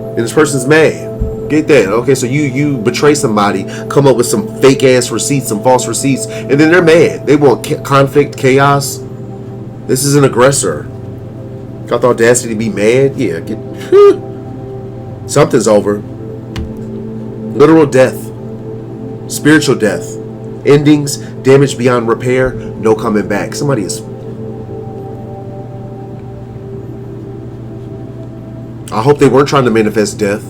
and this person's mad. Get that? Okay, so you betray somebody, come up with some fake ass receipts, some false receipts, and then they're mad. They want conflict, chaos. This is an aggressor. Got the audacity to be mad? Yeah, something's over. Literal death, spiritual death, endings, damage beyond repair, no coming back. Somebody is. I hope they weren't trying to manifest death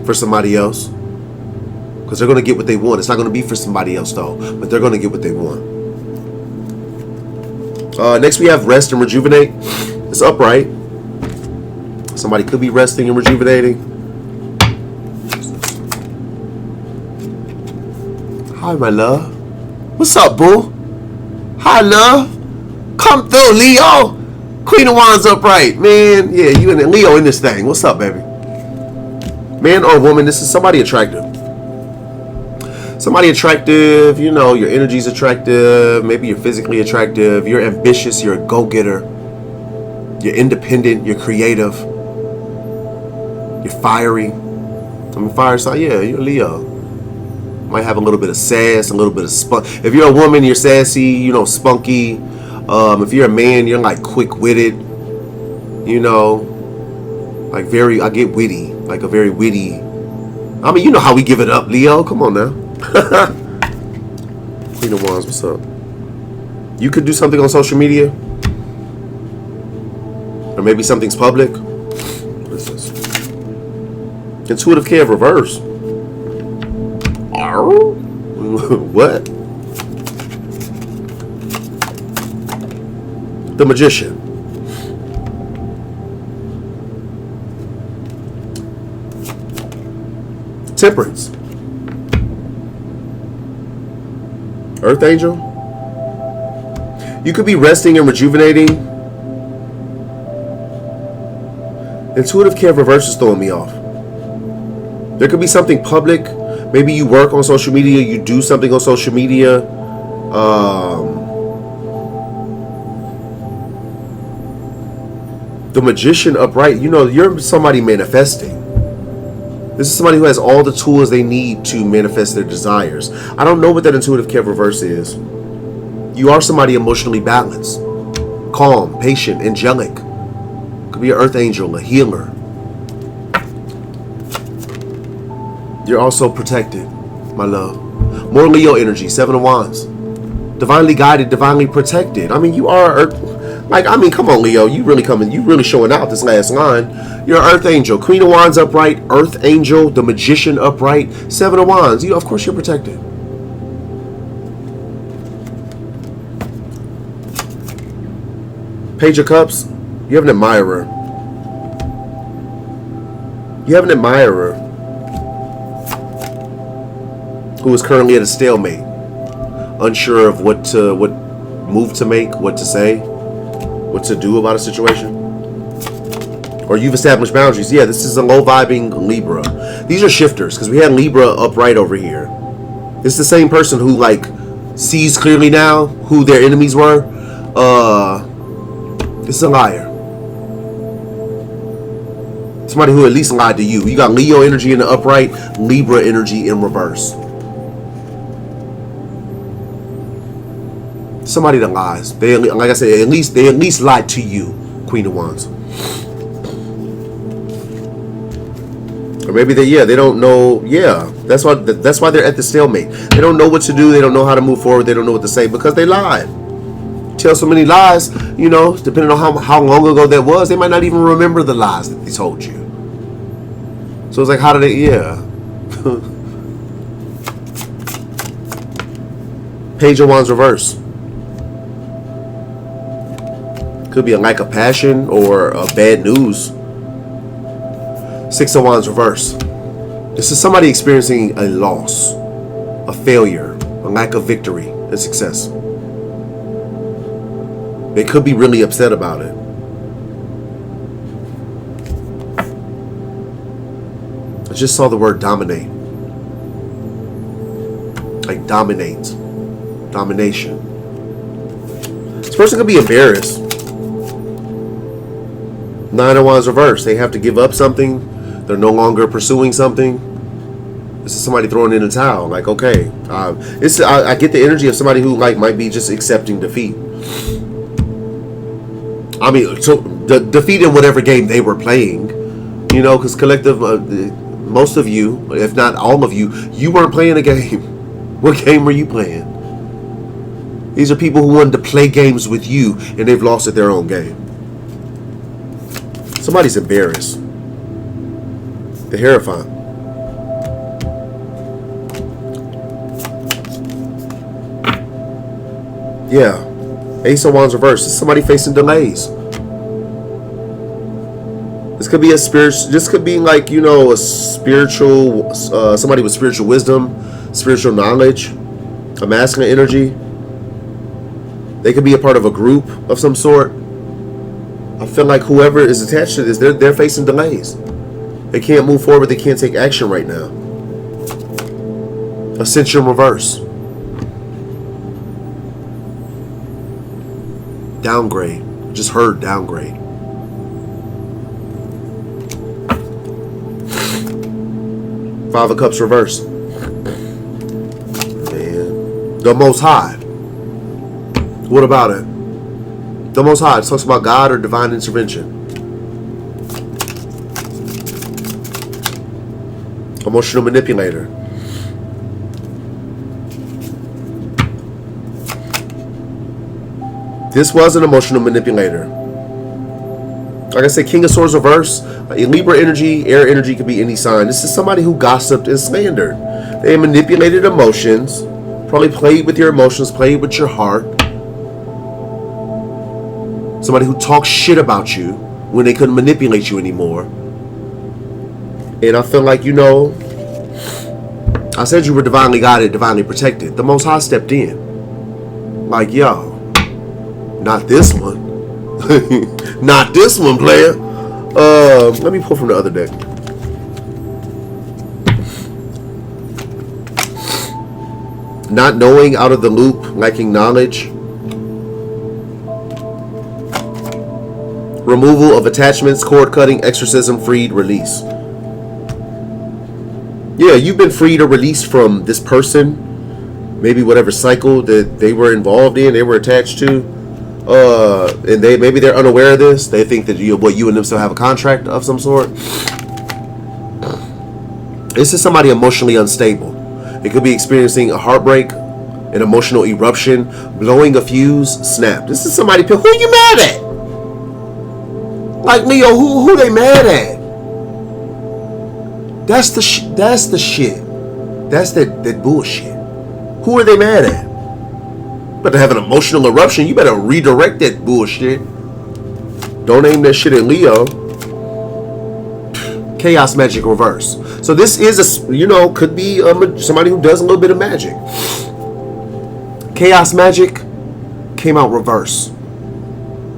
for somebody else, because they're going to get what they want. It's not going to be for somebody else though, but they're going to get what they want. Next we have rest and rejuvenate. It's upright. Somebody could be resting and rejuvenating. Hi my love. What's up, boo? Hi love. Come through, Leo. Queen of Wands upright. Man, yeah, you and Leo in this thing. What's up, baby? Man or woman, this is somebody attractive. Somebody attractive, you know, your energy's attractive. Maybe you're physically attractive. You're ambitious. You're a go-getter. You're independent. You're creative. You're fiery. I mean, fire sign, yeah, you're Leo. Might have a little bit of sass, a little bit of spunk. If you're a woman, you're sassy, you know, spunky. If you're a man, you're like quick-witted. You know, like I get witty. Like a very witty. I mean, you know how we give it up, Leo. Come on now. Queen of Wands, what's up? You could do something on social media. Or maybe something's public. What is this? IntuitiveKev reverse. What? The Magician. Temperance. Earth Angel. You could be resting and rejuvenating. IntuitiveKev reverse is throwing me off. There could be something public. Maybe you work on social media. You do something on social media. The Magician upright, you know, you're somebody manifesting. This is somebody who has all the tools they need to manifest their desires. I don't know what that Intuitive Kev reverse is. You are somebody emotionally balanced, calm, patient, angelic. Could be an earth angel, a healer. You're also protected, my love. More Leo energy, 7 of Wands. Divinely guided, divinely protected. I mean, you are earth. Like, I mean, come on, Leo. You really coming. You really showing out this last line. You're an earth angel. Queen of Wands upright. Earth angel. The Magician upright. 7 of Wands. You, of course, you're protected. Page of Cups. You have an admirer. You have an admirer who is currently at a stalemate, unsure of what move to make, what to say, what to do about a situation. Or you've established boundaries. Yeah, this is a low vibing Libra. These are shifters, because we had Libra upright over here. It's the same person who like sees clearly now who their enemies were. This is a liar. Somebody who at least lied to you. You got Leo energy in the upright, Libra energy in reverse. Somebody that lies. They, like I said, they at least lied to you, Queen of Wands. Or maybe they don't know. Yeah, that's why they're at the stalemate. They don't know what to do. They don't know how to move forward. They don't know what to say because they lied. Tell so many lies, you know, depending on how long ago that was, they might not even remember the lies that they told you. So it's like, how do they? Yeah. Page of Wands reverse. Could be a lack of passion or a bad news. 6 of Wands reverse. This is somebody experiencing a loss, a failure, a lack of victory and success. They could be really upset about it. I just saw the word dominate. Like dominate. Domination. This person could be embarrassed. 9 of Wands reverse. They have to give up something. They're no longer pursuing something. This is somebody throwing in a towel. Like, okay. I get the energy of somebody who like might be just accepting defeat. I mean, so the defeat in whatever game they were playing, you know, because collective, most of you, if not all of you, you weren't playing a game. What game were you playing? These are people who wanted to play games with you, and they've lost at their own game. Somebody's embarrassed. The Hierophant. Yeah. Ace of Wands reverse. This is somebody facing delays. This could be a spiritual. This could be like, you know, a spiritual. Somebody with spiritual wisdom, spiritual knowledge, a masculine energy. They could be a part of a group of some sort. I feel like whoever is attached to this, they're facing delays. They can't move forward. They can't take action right now. Ascension reverse. Downgrade. Just heard downgrade. Five of Cups reverse. Man. The Most High. What about it? The Most High. It talks about God or divine intervention. Emotional manipulator. This was an emotional manipulator. Like I said, King of Swords reverse. Libra energy, air energy could be any sign. This is somebody who gossiped and slandered. They manipulated emotions. Probably played with your emotions, played with your heart. Somebody who talks shit about you when they couldn't manipulate you anymore. And I feel like, you know, I said you were divinely guided, divinely protected. The Most High stepped in. Like, yo, not this one. Not this one, player. Let me pull from the other deck. Not knowing, out of the loop, lacking knowledge. Removal of attachments, cord cutting, exorcism, freed, release. Yeah, you've been freed or released from this person. Maybe whatever cycle that they were involved in, they were attached to. And maybe they're unaware of this. They think that you and them still have a contract of some sort. This is somebody emotionally unstable. It could be experiencing a heartbreak, an emotional eruption, blowing a fuse, snap. This is somebody. Who are you mad at? Like Leo, who they mad at? That's the shit. That's that bullshit. Who are they mad at? But to have an emotional eruption, you better redirect that bullshit. Don't aim that shit at Leo. Chaos magic reverse. So this is could be somebody who does a little bit of magic. Chaos magic came out reverse.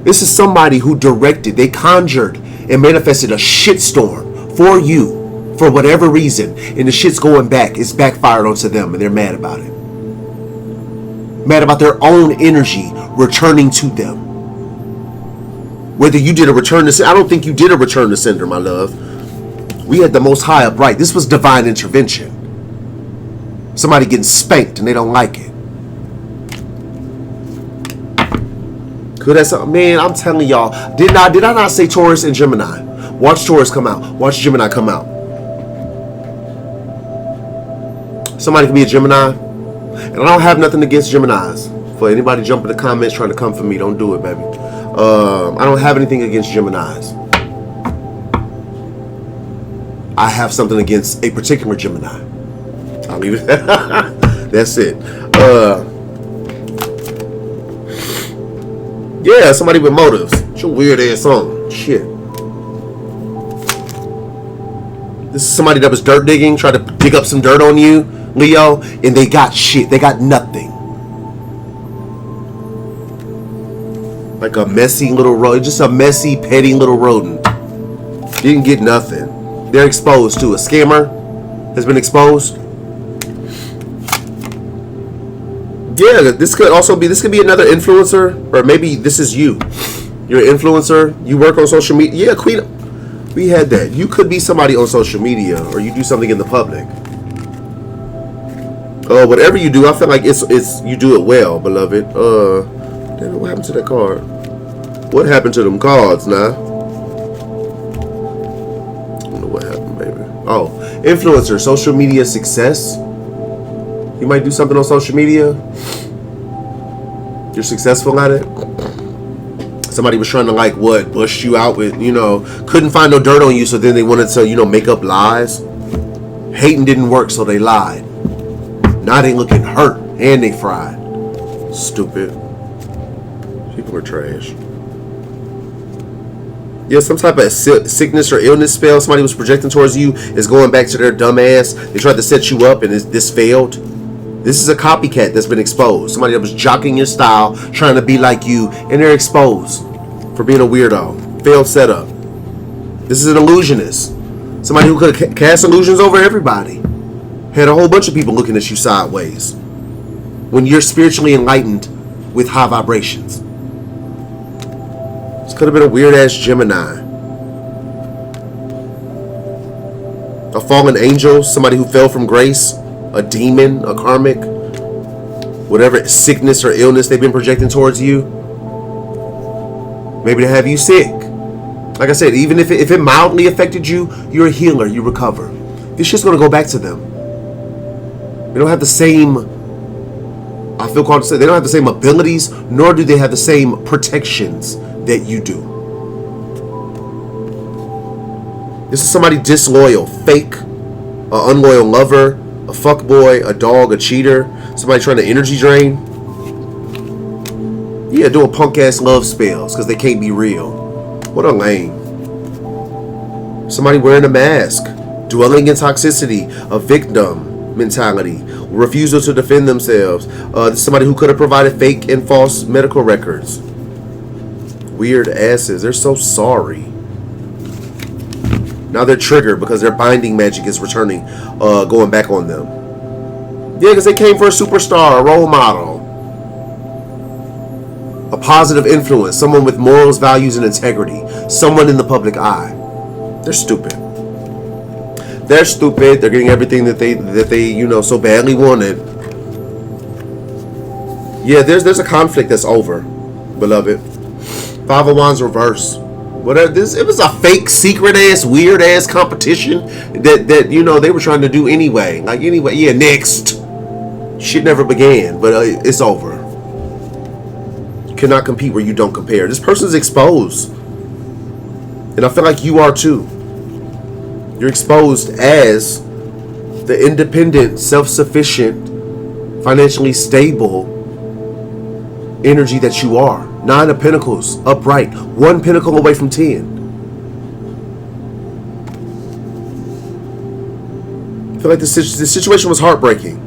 This is somebody who directed, they conjured and manifested a shitstorm for you for whatever reason, and the shit's going back. It's backfired onto them, and they're mad about it. Mad about their own energy returning to them. Whether you did a return to sender, I don't think you did a return to sender, my love. We had the Most High upright. This was divine intervention. Somebody getting spanked and they don't like it. Could that something? Man, I'm telling y'all. Did I not say Taurus and Gemini? Watch Taurus come out. Watch Gemini come out. Somebody can be a Gemini. And I don't have nothing against Geminis. For anybody jump in the comments trying to come for me, don't do it, baby. I don't have anything against Geminis. I have something against a particular Gemini. I'll leave it. That's it. Yeah, somebody with motives. It's your weird ass song. Shit. This is somebody that was dirt digging, tried to dig up some dirt on you, Leo, and they got shit. They got nothing. Like a messy little rodent. Just a messy, petty little rodent. Didn't get nothing. They're exposed to a scammer. Has been exposed. Yeah, this could be another influencer, or maybe this is you. You're an influencer. You work on social media. Yeah, Queen. We had that. You could be somebody on social media, or you do something in the public. Whatever you do, I feel like it's you do it well, beloved. Damn it, what happened to that card? What happened to them cards now? I don't know what happened, baby. Oh, influencer, social media success. You might do something on social media. You're successful at it. Somebody was trying to bust you out with, couldn't find no dirt on you, so then they wanted to, make up lies. Hating didn't work, so they lied. Now they looking hurt and they fried. Stupid. People are trash. Yeah, some type of sickness or illness spell somebody was projecting towards you is going back to their dumb ass. They tried to set you up and this failed. This is a copycat that's been exposed. Somebody that was jocking your style, trying to be like you, and they're exposed for being a weirdo. Failed setup. This is an illusionist. Somebody who could cast illusions over everybody. Had a whole bunch of people looking at you sideways. When you're spiritually enlightened with high vibrations. This could have been a weird-ass Gemini. A fallen angel. Somebody who fell from grace. A demon, a karmic, whatever sickness or illness they've been projecting towards you. Maybe they have you sick. Like I said, even if it mildly affected you, you're a healer, you recover. This shit's going to go back to them. They don't have the same, I feel called to say, they don't have the same abilities, nor do they have the same protections that you do. This is somebody disloyal, fake, an unloyal lover, a fuckboy, a dog, a cheater, somebody trying to energy drain. Yeah, doing punk ass love spells because they can't be real. What a lame. Somebody wearing a mask, dwelling in toxicity, a victim mentality, refusal to defend themselves. Somebody who could have provided fake and false medical records. Weird asses. They're so sorry. Now they're triggered because their binding magic is returning, going back on them. Yeah, because they came for a superstar, a role model, a positive influence, someone with morals, values, and integrity, someone in the public eye. They're stupid. They're stupid. They're getting everything that they so badly wanted. Yeah, there's a conflict that's over, beloved. Five of Wands reverse. Whatever this, it was a fake, secret ass, weird ass competition that they were trying to do anyway. Like anyway, yeah, next. Shit never began, but it's over. You cannot compete where you don't compare. This person's exposed, and I feel like you are too. You're exposed as the independent, self-sufficient, financially stable energy that you are. 9 of Pentacles, upright. 1 pentacle away from 10. I feel like this situation was heartbreaking.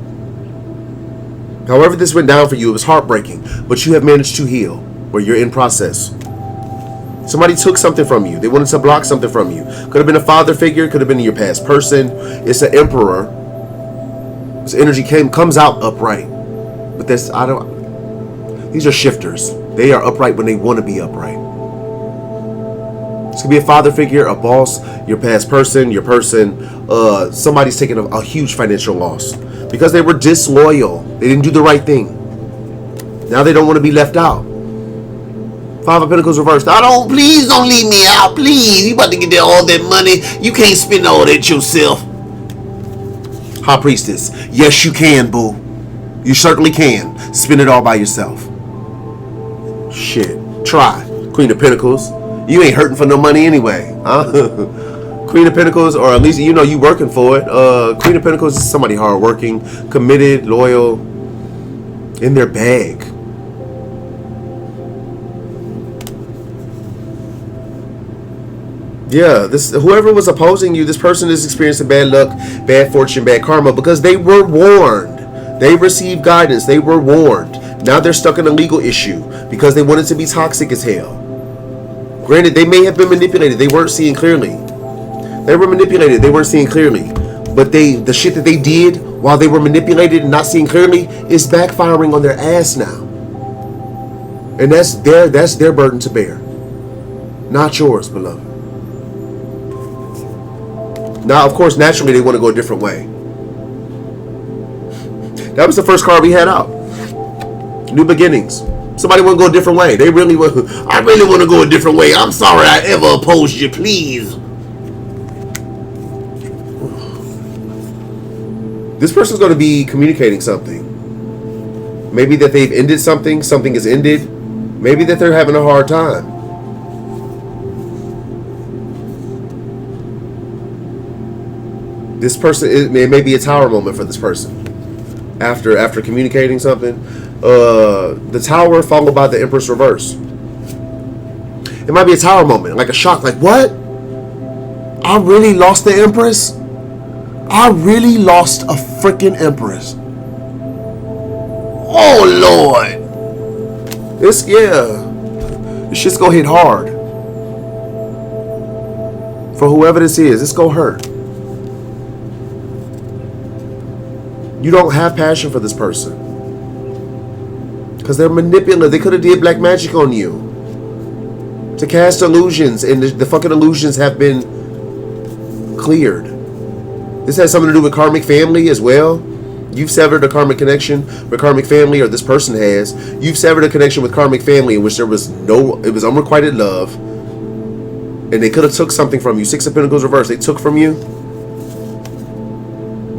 However this went down for you, it was heartbreaking. But you have managed to heal, or you're in process. Somebody took something from you. They wanted to block something from you. Could have been a father figure. Could have been your past person. It's an emperor. This energy comes out upright. But these are shifters. They are upright when they want to be upright. This could be a father figure, a boss, your past person, somebody's taking a huge financial loss because they were disloyal. They didn't do the right thing. Now they don't want to be left out. 5 of Pentacles reversed. Please don't leave me out. Please, you about to get all that money. You can't spend all that yourself. High Priestess. Yes, you can, boo. You certainly can. Spend it all by yourself. Shit. Try. Queen of Pentacles. You ain't hurting for no money anyway. Huh? Queen of Pentacles, or at least you working for it. Queen of Pentacles is somebody hardworking, committed, loyal, in their bag. Yeah, whoever was opposing you, this person is experiencing bad luck, bad fortune, bad karma because they were warned. They received guidance. They were warned. Now they're stuck in a legal issue because they wanted to be toxic as hell. Granted, they may have been manipulated. They weren't seeing clearly. They were manipulated. They weren't seeing clearly. But the shit that they did while they were manipulated and not seeing clearly is backfiring on their ass now. And that's their burden to bear. Not yours, beloved. Now, of course, naturally they want to go a different way. That was the first card we had out. New beginnings. Somebody want to go a different way. I really want to go a different way. I'm sorry I ever opposed you. Please. This person's going to be communicating something. Maybe that they've ended something. Something is ended. Maybe that they're having a hard time. This person, it may be a tower moment for this person. After communicating something. The Tower followed by the Empress reverse. It might be a tower moment, like a shock, like what? I really lost the Empress? I really lost a freaking Empress. Oh Lord. This shit's gonna hit hard. For whoever this is, it's gonna hurt. You don't have passion for this person. Because they're manipulative. They could have did black magic on you. To cast illusions. And the fucking illusions have been cleared. This has something to do with karmic family as well. You've severed a karmic connection with karmic family, or this person has. You've severed a connection with karmic family in which it was unrequited love. And they could have took something from you. 6 of Pentacles reversed. They took from you.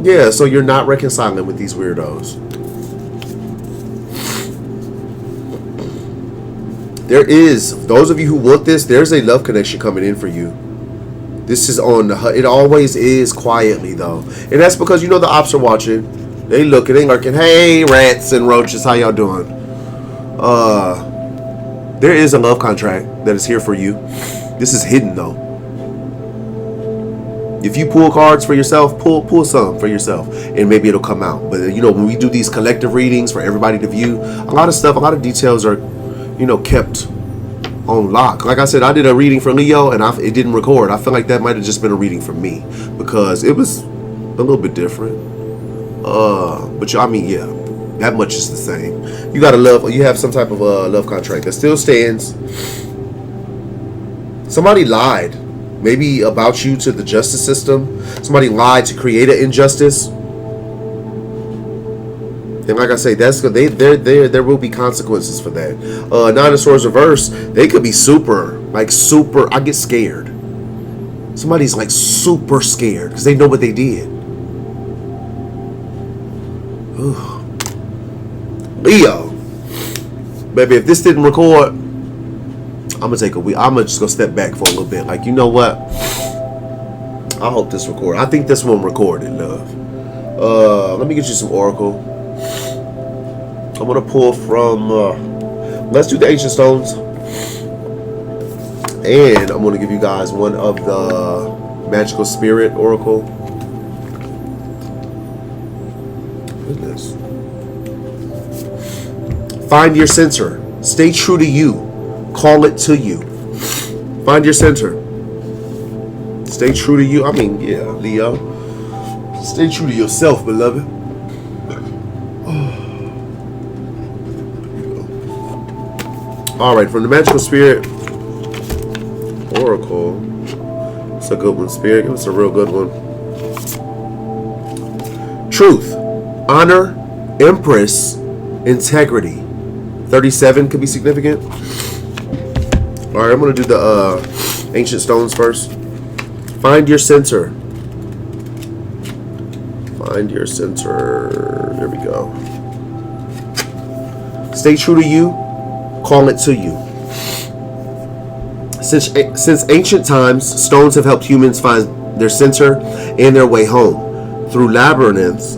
Yeah, so you're not reconciling with these weirdos. There is, those of you who want this, there's a love connection coming in for you. This is on the, it always is quietly though. And that's because the ops are watching. They looking, they lurking. Hey, rats and roaches, how y'all doing? There is a love contract that is here for you. This is hidden though. If you pull cards for yourself, pull some for yourself, and maybe it'll come out. But when we do these collective readings for everybody to view, a lot of details are kept on lock. Like I said, I did a reading for Leo and it didn't record. I feel like that might have just been a reading for me because it was a little bit different. But I mean, yeah, That much is the same. You gotta love. You have some type of love contract that still stands. Somebody lied, maybe about you to the justice system. Somebody lied to create an injustice. And like I say, there will be consequences for that. Nine of Swords reverse, they could be super. I get scared. Somebody's like super scared because they know what they did. Ooh. Leo, baby, if this didn't record, I'm gonna take a week. I'm just gonna step back for a little bit. Like, you know what? I hope this record. I think this one recorded, love. Let me get you some oracle. I'm gonna pull from. Let's do the ancient stones, and I'm gonna give you guys one of the magical spirit oracle. What is this? Find your center. Stay true to you. Call it to you. Find your center. Stay true to you. I mean, yeah, Leo. Stay true to yourself, beloved. Alright, from the magical spirit oracle. It's a good one, spirit. Give us a real good one. Truth, honor, empress, integrity. 37 could be significant. Alright, I'm going to do the ancient stones first. Find your center. Find your center. There we go. Stay true to you. Call it to you. Since ancient times, stones have helped humans find their center and their way home through labyrinths.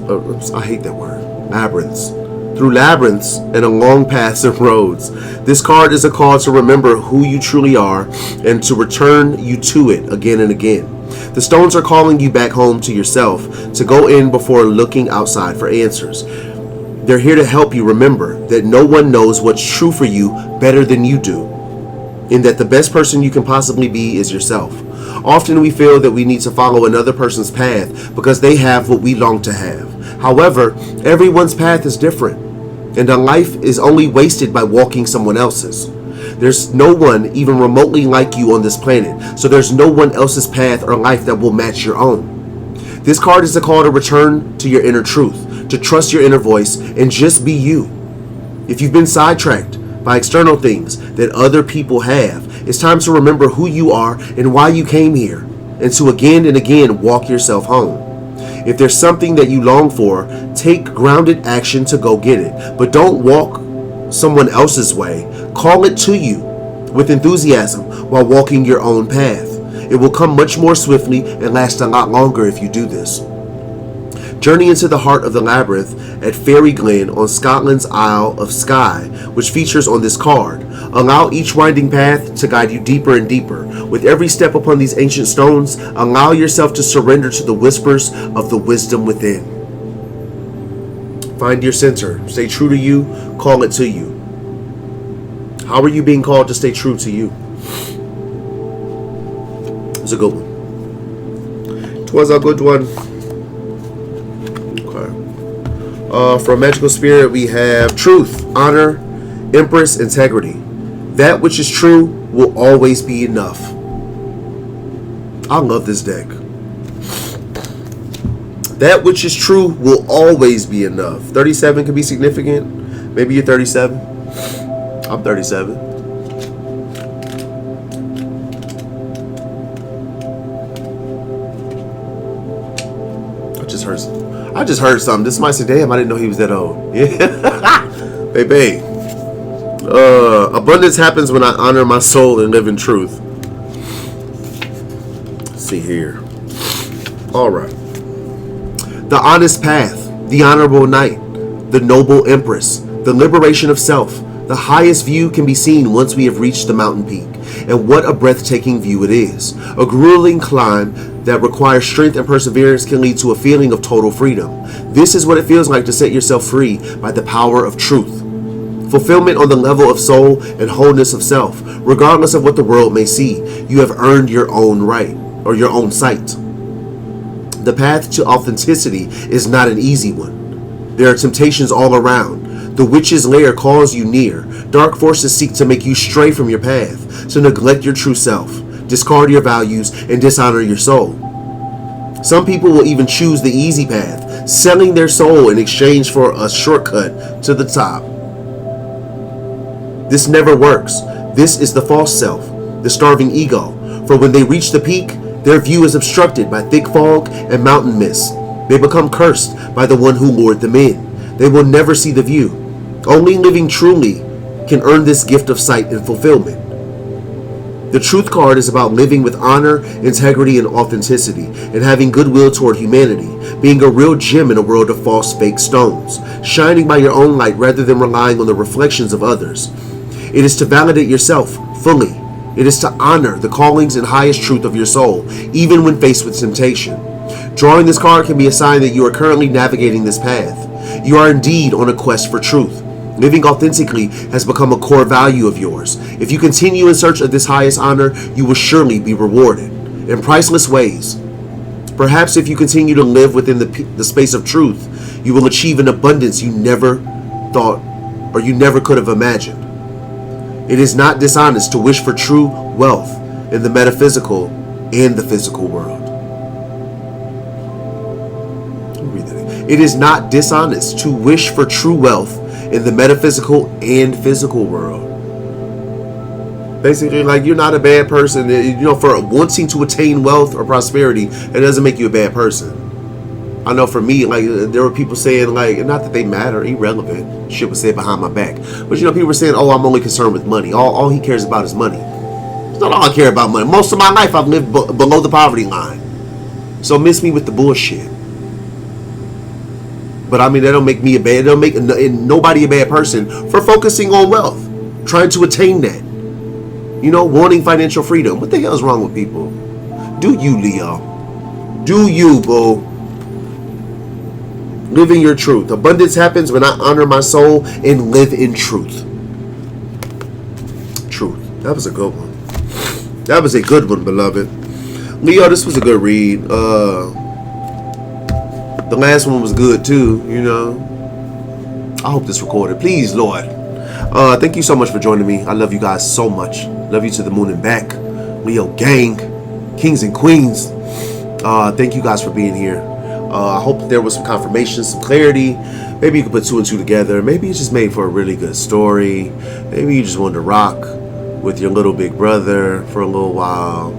I hate that word. Labyrinths. Through labyrinths and along paths and roads. This card is a call to remember who you truly are and to return you to it again and again. The stones are calling you back home to yourself, to go in before looking outside for answers. They're here to help you remember that no one knows what's true for you better than you do, and that the best person you can possibly be is yourself. Often we feel that we need to follow another person's path because they have what we long to have. However, everyone's path is different, and a life is only wasted by walking someone else's. There's no one even remotely like you on this planet, so there's no one else's path or life that will match your own. This card is a call to return to your inner truth, to trust your inner voice, and just be you. If you've been sidetracked by external things that other people have, it's time to remember who you are and why you came here, and to again and again walk yourself home. If there's something that you long for, take grounded action to go get it, but don't walk someone else's way. Call it to you with enthusiasm while walking your own path. It will come much more swiftly and last a lot longer if you do this. Journey into the heart of the labyrinth at Fairy Glen on Scotland's Isle of Skye, which features on this card. Allow each winding path to guide you deeper and deeper. With every step upon these ancient stones, allow yourself to surrender to the whispers of the wisdom within. Find your center. Stay true to you. Call it to you. How are you being called to stay true to you? It's a good one. It was a good one. Okay. From Magical Spirit, we have truth, honor, empress, integrity. That which is true will always be enough. I love this deck. That which is true will always be enough. 37 can be significant. Maybe you're 37. I'm 37. I just heard something. This might say, damn, I didn't know he was that old. Yeah. Baby. Abundance happens when I honor my soul and live in truth. Let's see here. All right. The honest path, the honorable knight, the noble empress, the liberation of self. The highest view can be seen once we have reached the mountain peak. And what a breathtaking view it is. A grueling climb that requires strength and perseverance can lead to a feeling of total freedom. This is what it feels like to set yourself free by the power of truth. Fulfillment on the level of soul and wholeness of self. Regardless of what the world may see, you have earned your own right, or your own sight. The path to authenticity is not an easy one. There are temptations all around. The witch's lair calls you near. Dark forces seek to make you stray from your path, to neglect your true self, discard your values, and dishonor your soul. Some people will even choose the easy path, selling their soul in exchange for a shortcut to the top. This never works. This is the false self, the starving ego. For when they reach the peak, their view is obstructed by thick fog and mountain mist. They become cursed by the one who lured them in. They will never see the view. Only living truly can earn this gift of sight and fulfillment. The truth card is about living with honor, integrity, and authenticity, and having goodwill toward humanity, being a real gem in a world of false, fake stones, shining by your own light rather than relying on the reflections of others. It is to validate yourself fully. It is to honor the callings and highest truth of your soul, even when faced with temptation. Drawing this card can be a sign that you are currently navigating this path. You are indeed on a quest for truth. Living authentically has become a core value of yours. If you continue in search of this highest honor, you will surely be rewarded in priceless ways. Perhaps if you continue to live within the space of truth, you will achieve an abundance you never thought or you never could have imagined. It is not dishonest to wish for true wealth in the metaphysical and the physical world. It is not dishonest to wish for true wealth in the metaphysical and physical world. Basically, like, you're not a bad person. For wanting to attain wealth or prosperity, it doesn't make you a bad person. I know for me, like, there were people saying, like, not that they matter, irrelevant. Shit was said behind my back. But, people were saying, oh, I'm only concerned with money. All he cares about is money. It's not all I care about money. Most of my life, I've lived below the poverty line. So miss me with the bullshit. But I mean, that don't make me a bad, don't make nobody a bad person for focusing on wealth, trying to attain that. Wanting financial freedom. What the hell is wrong with people? Do you, Leo? Do you, boo? Living your truth. Abundance happens when I honor my soul and live in truth. Truth. That was a good one. That was a good one, beloved. Leo, this was a good read. The last one was good too, I hope this recorded. Please, Lord. Thank you so much for joining me. I love you guys so much. Love you to the moon and back. Leo gang, kings and queens. Thank you guys for being here. I hope there was some confirmation, some clarity. Maybe you could put two and two together. Maybe it's just made for a really good story. Maybe you just wanted to rock with your little big brother for a little while.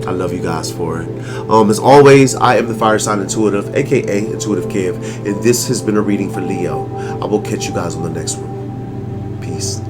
I love you guys for it. As always, I am the Fire Sign Intuitive, aka IntuitiveKev, and this has been a reading for Leo. I will catch you guys on the next one. Peace.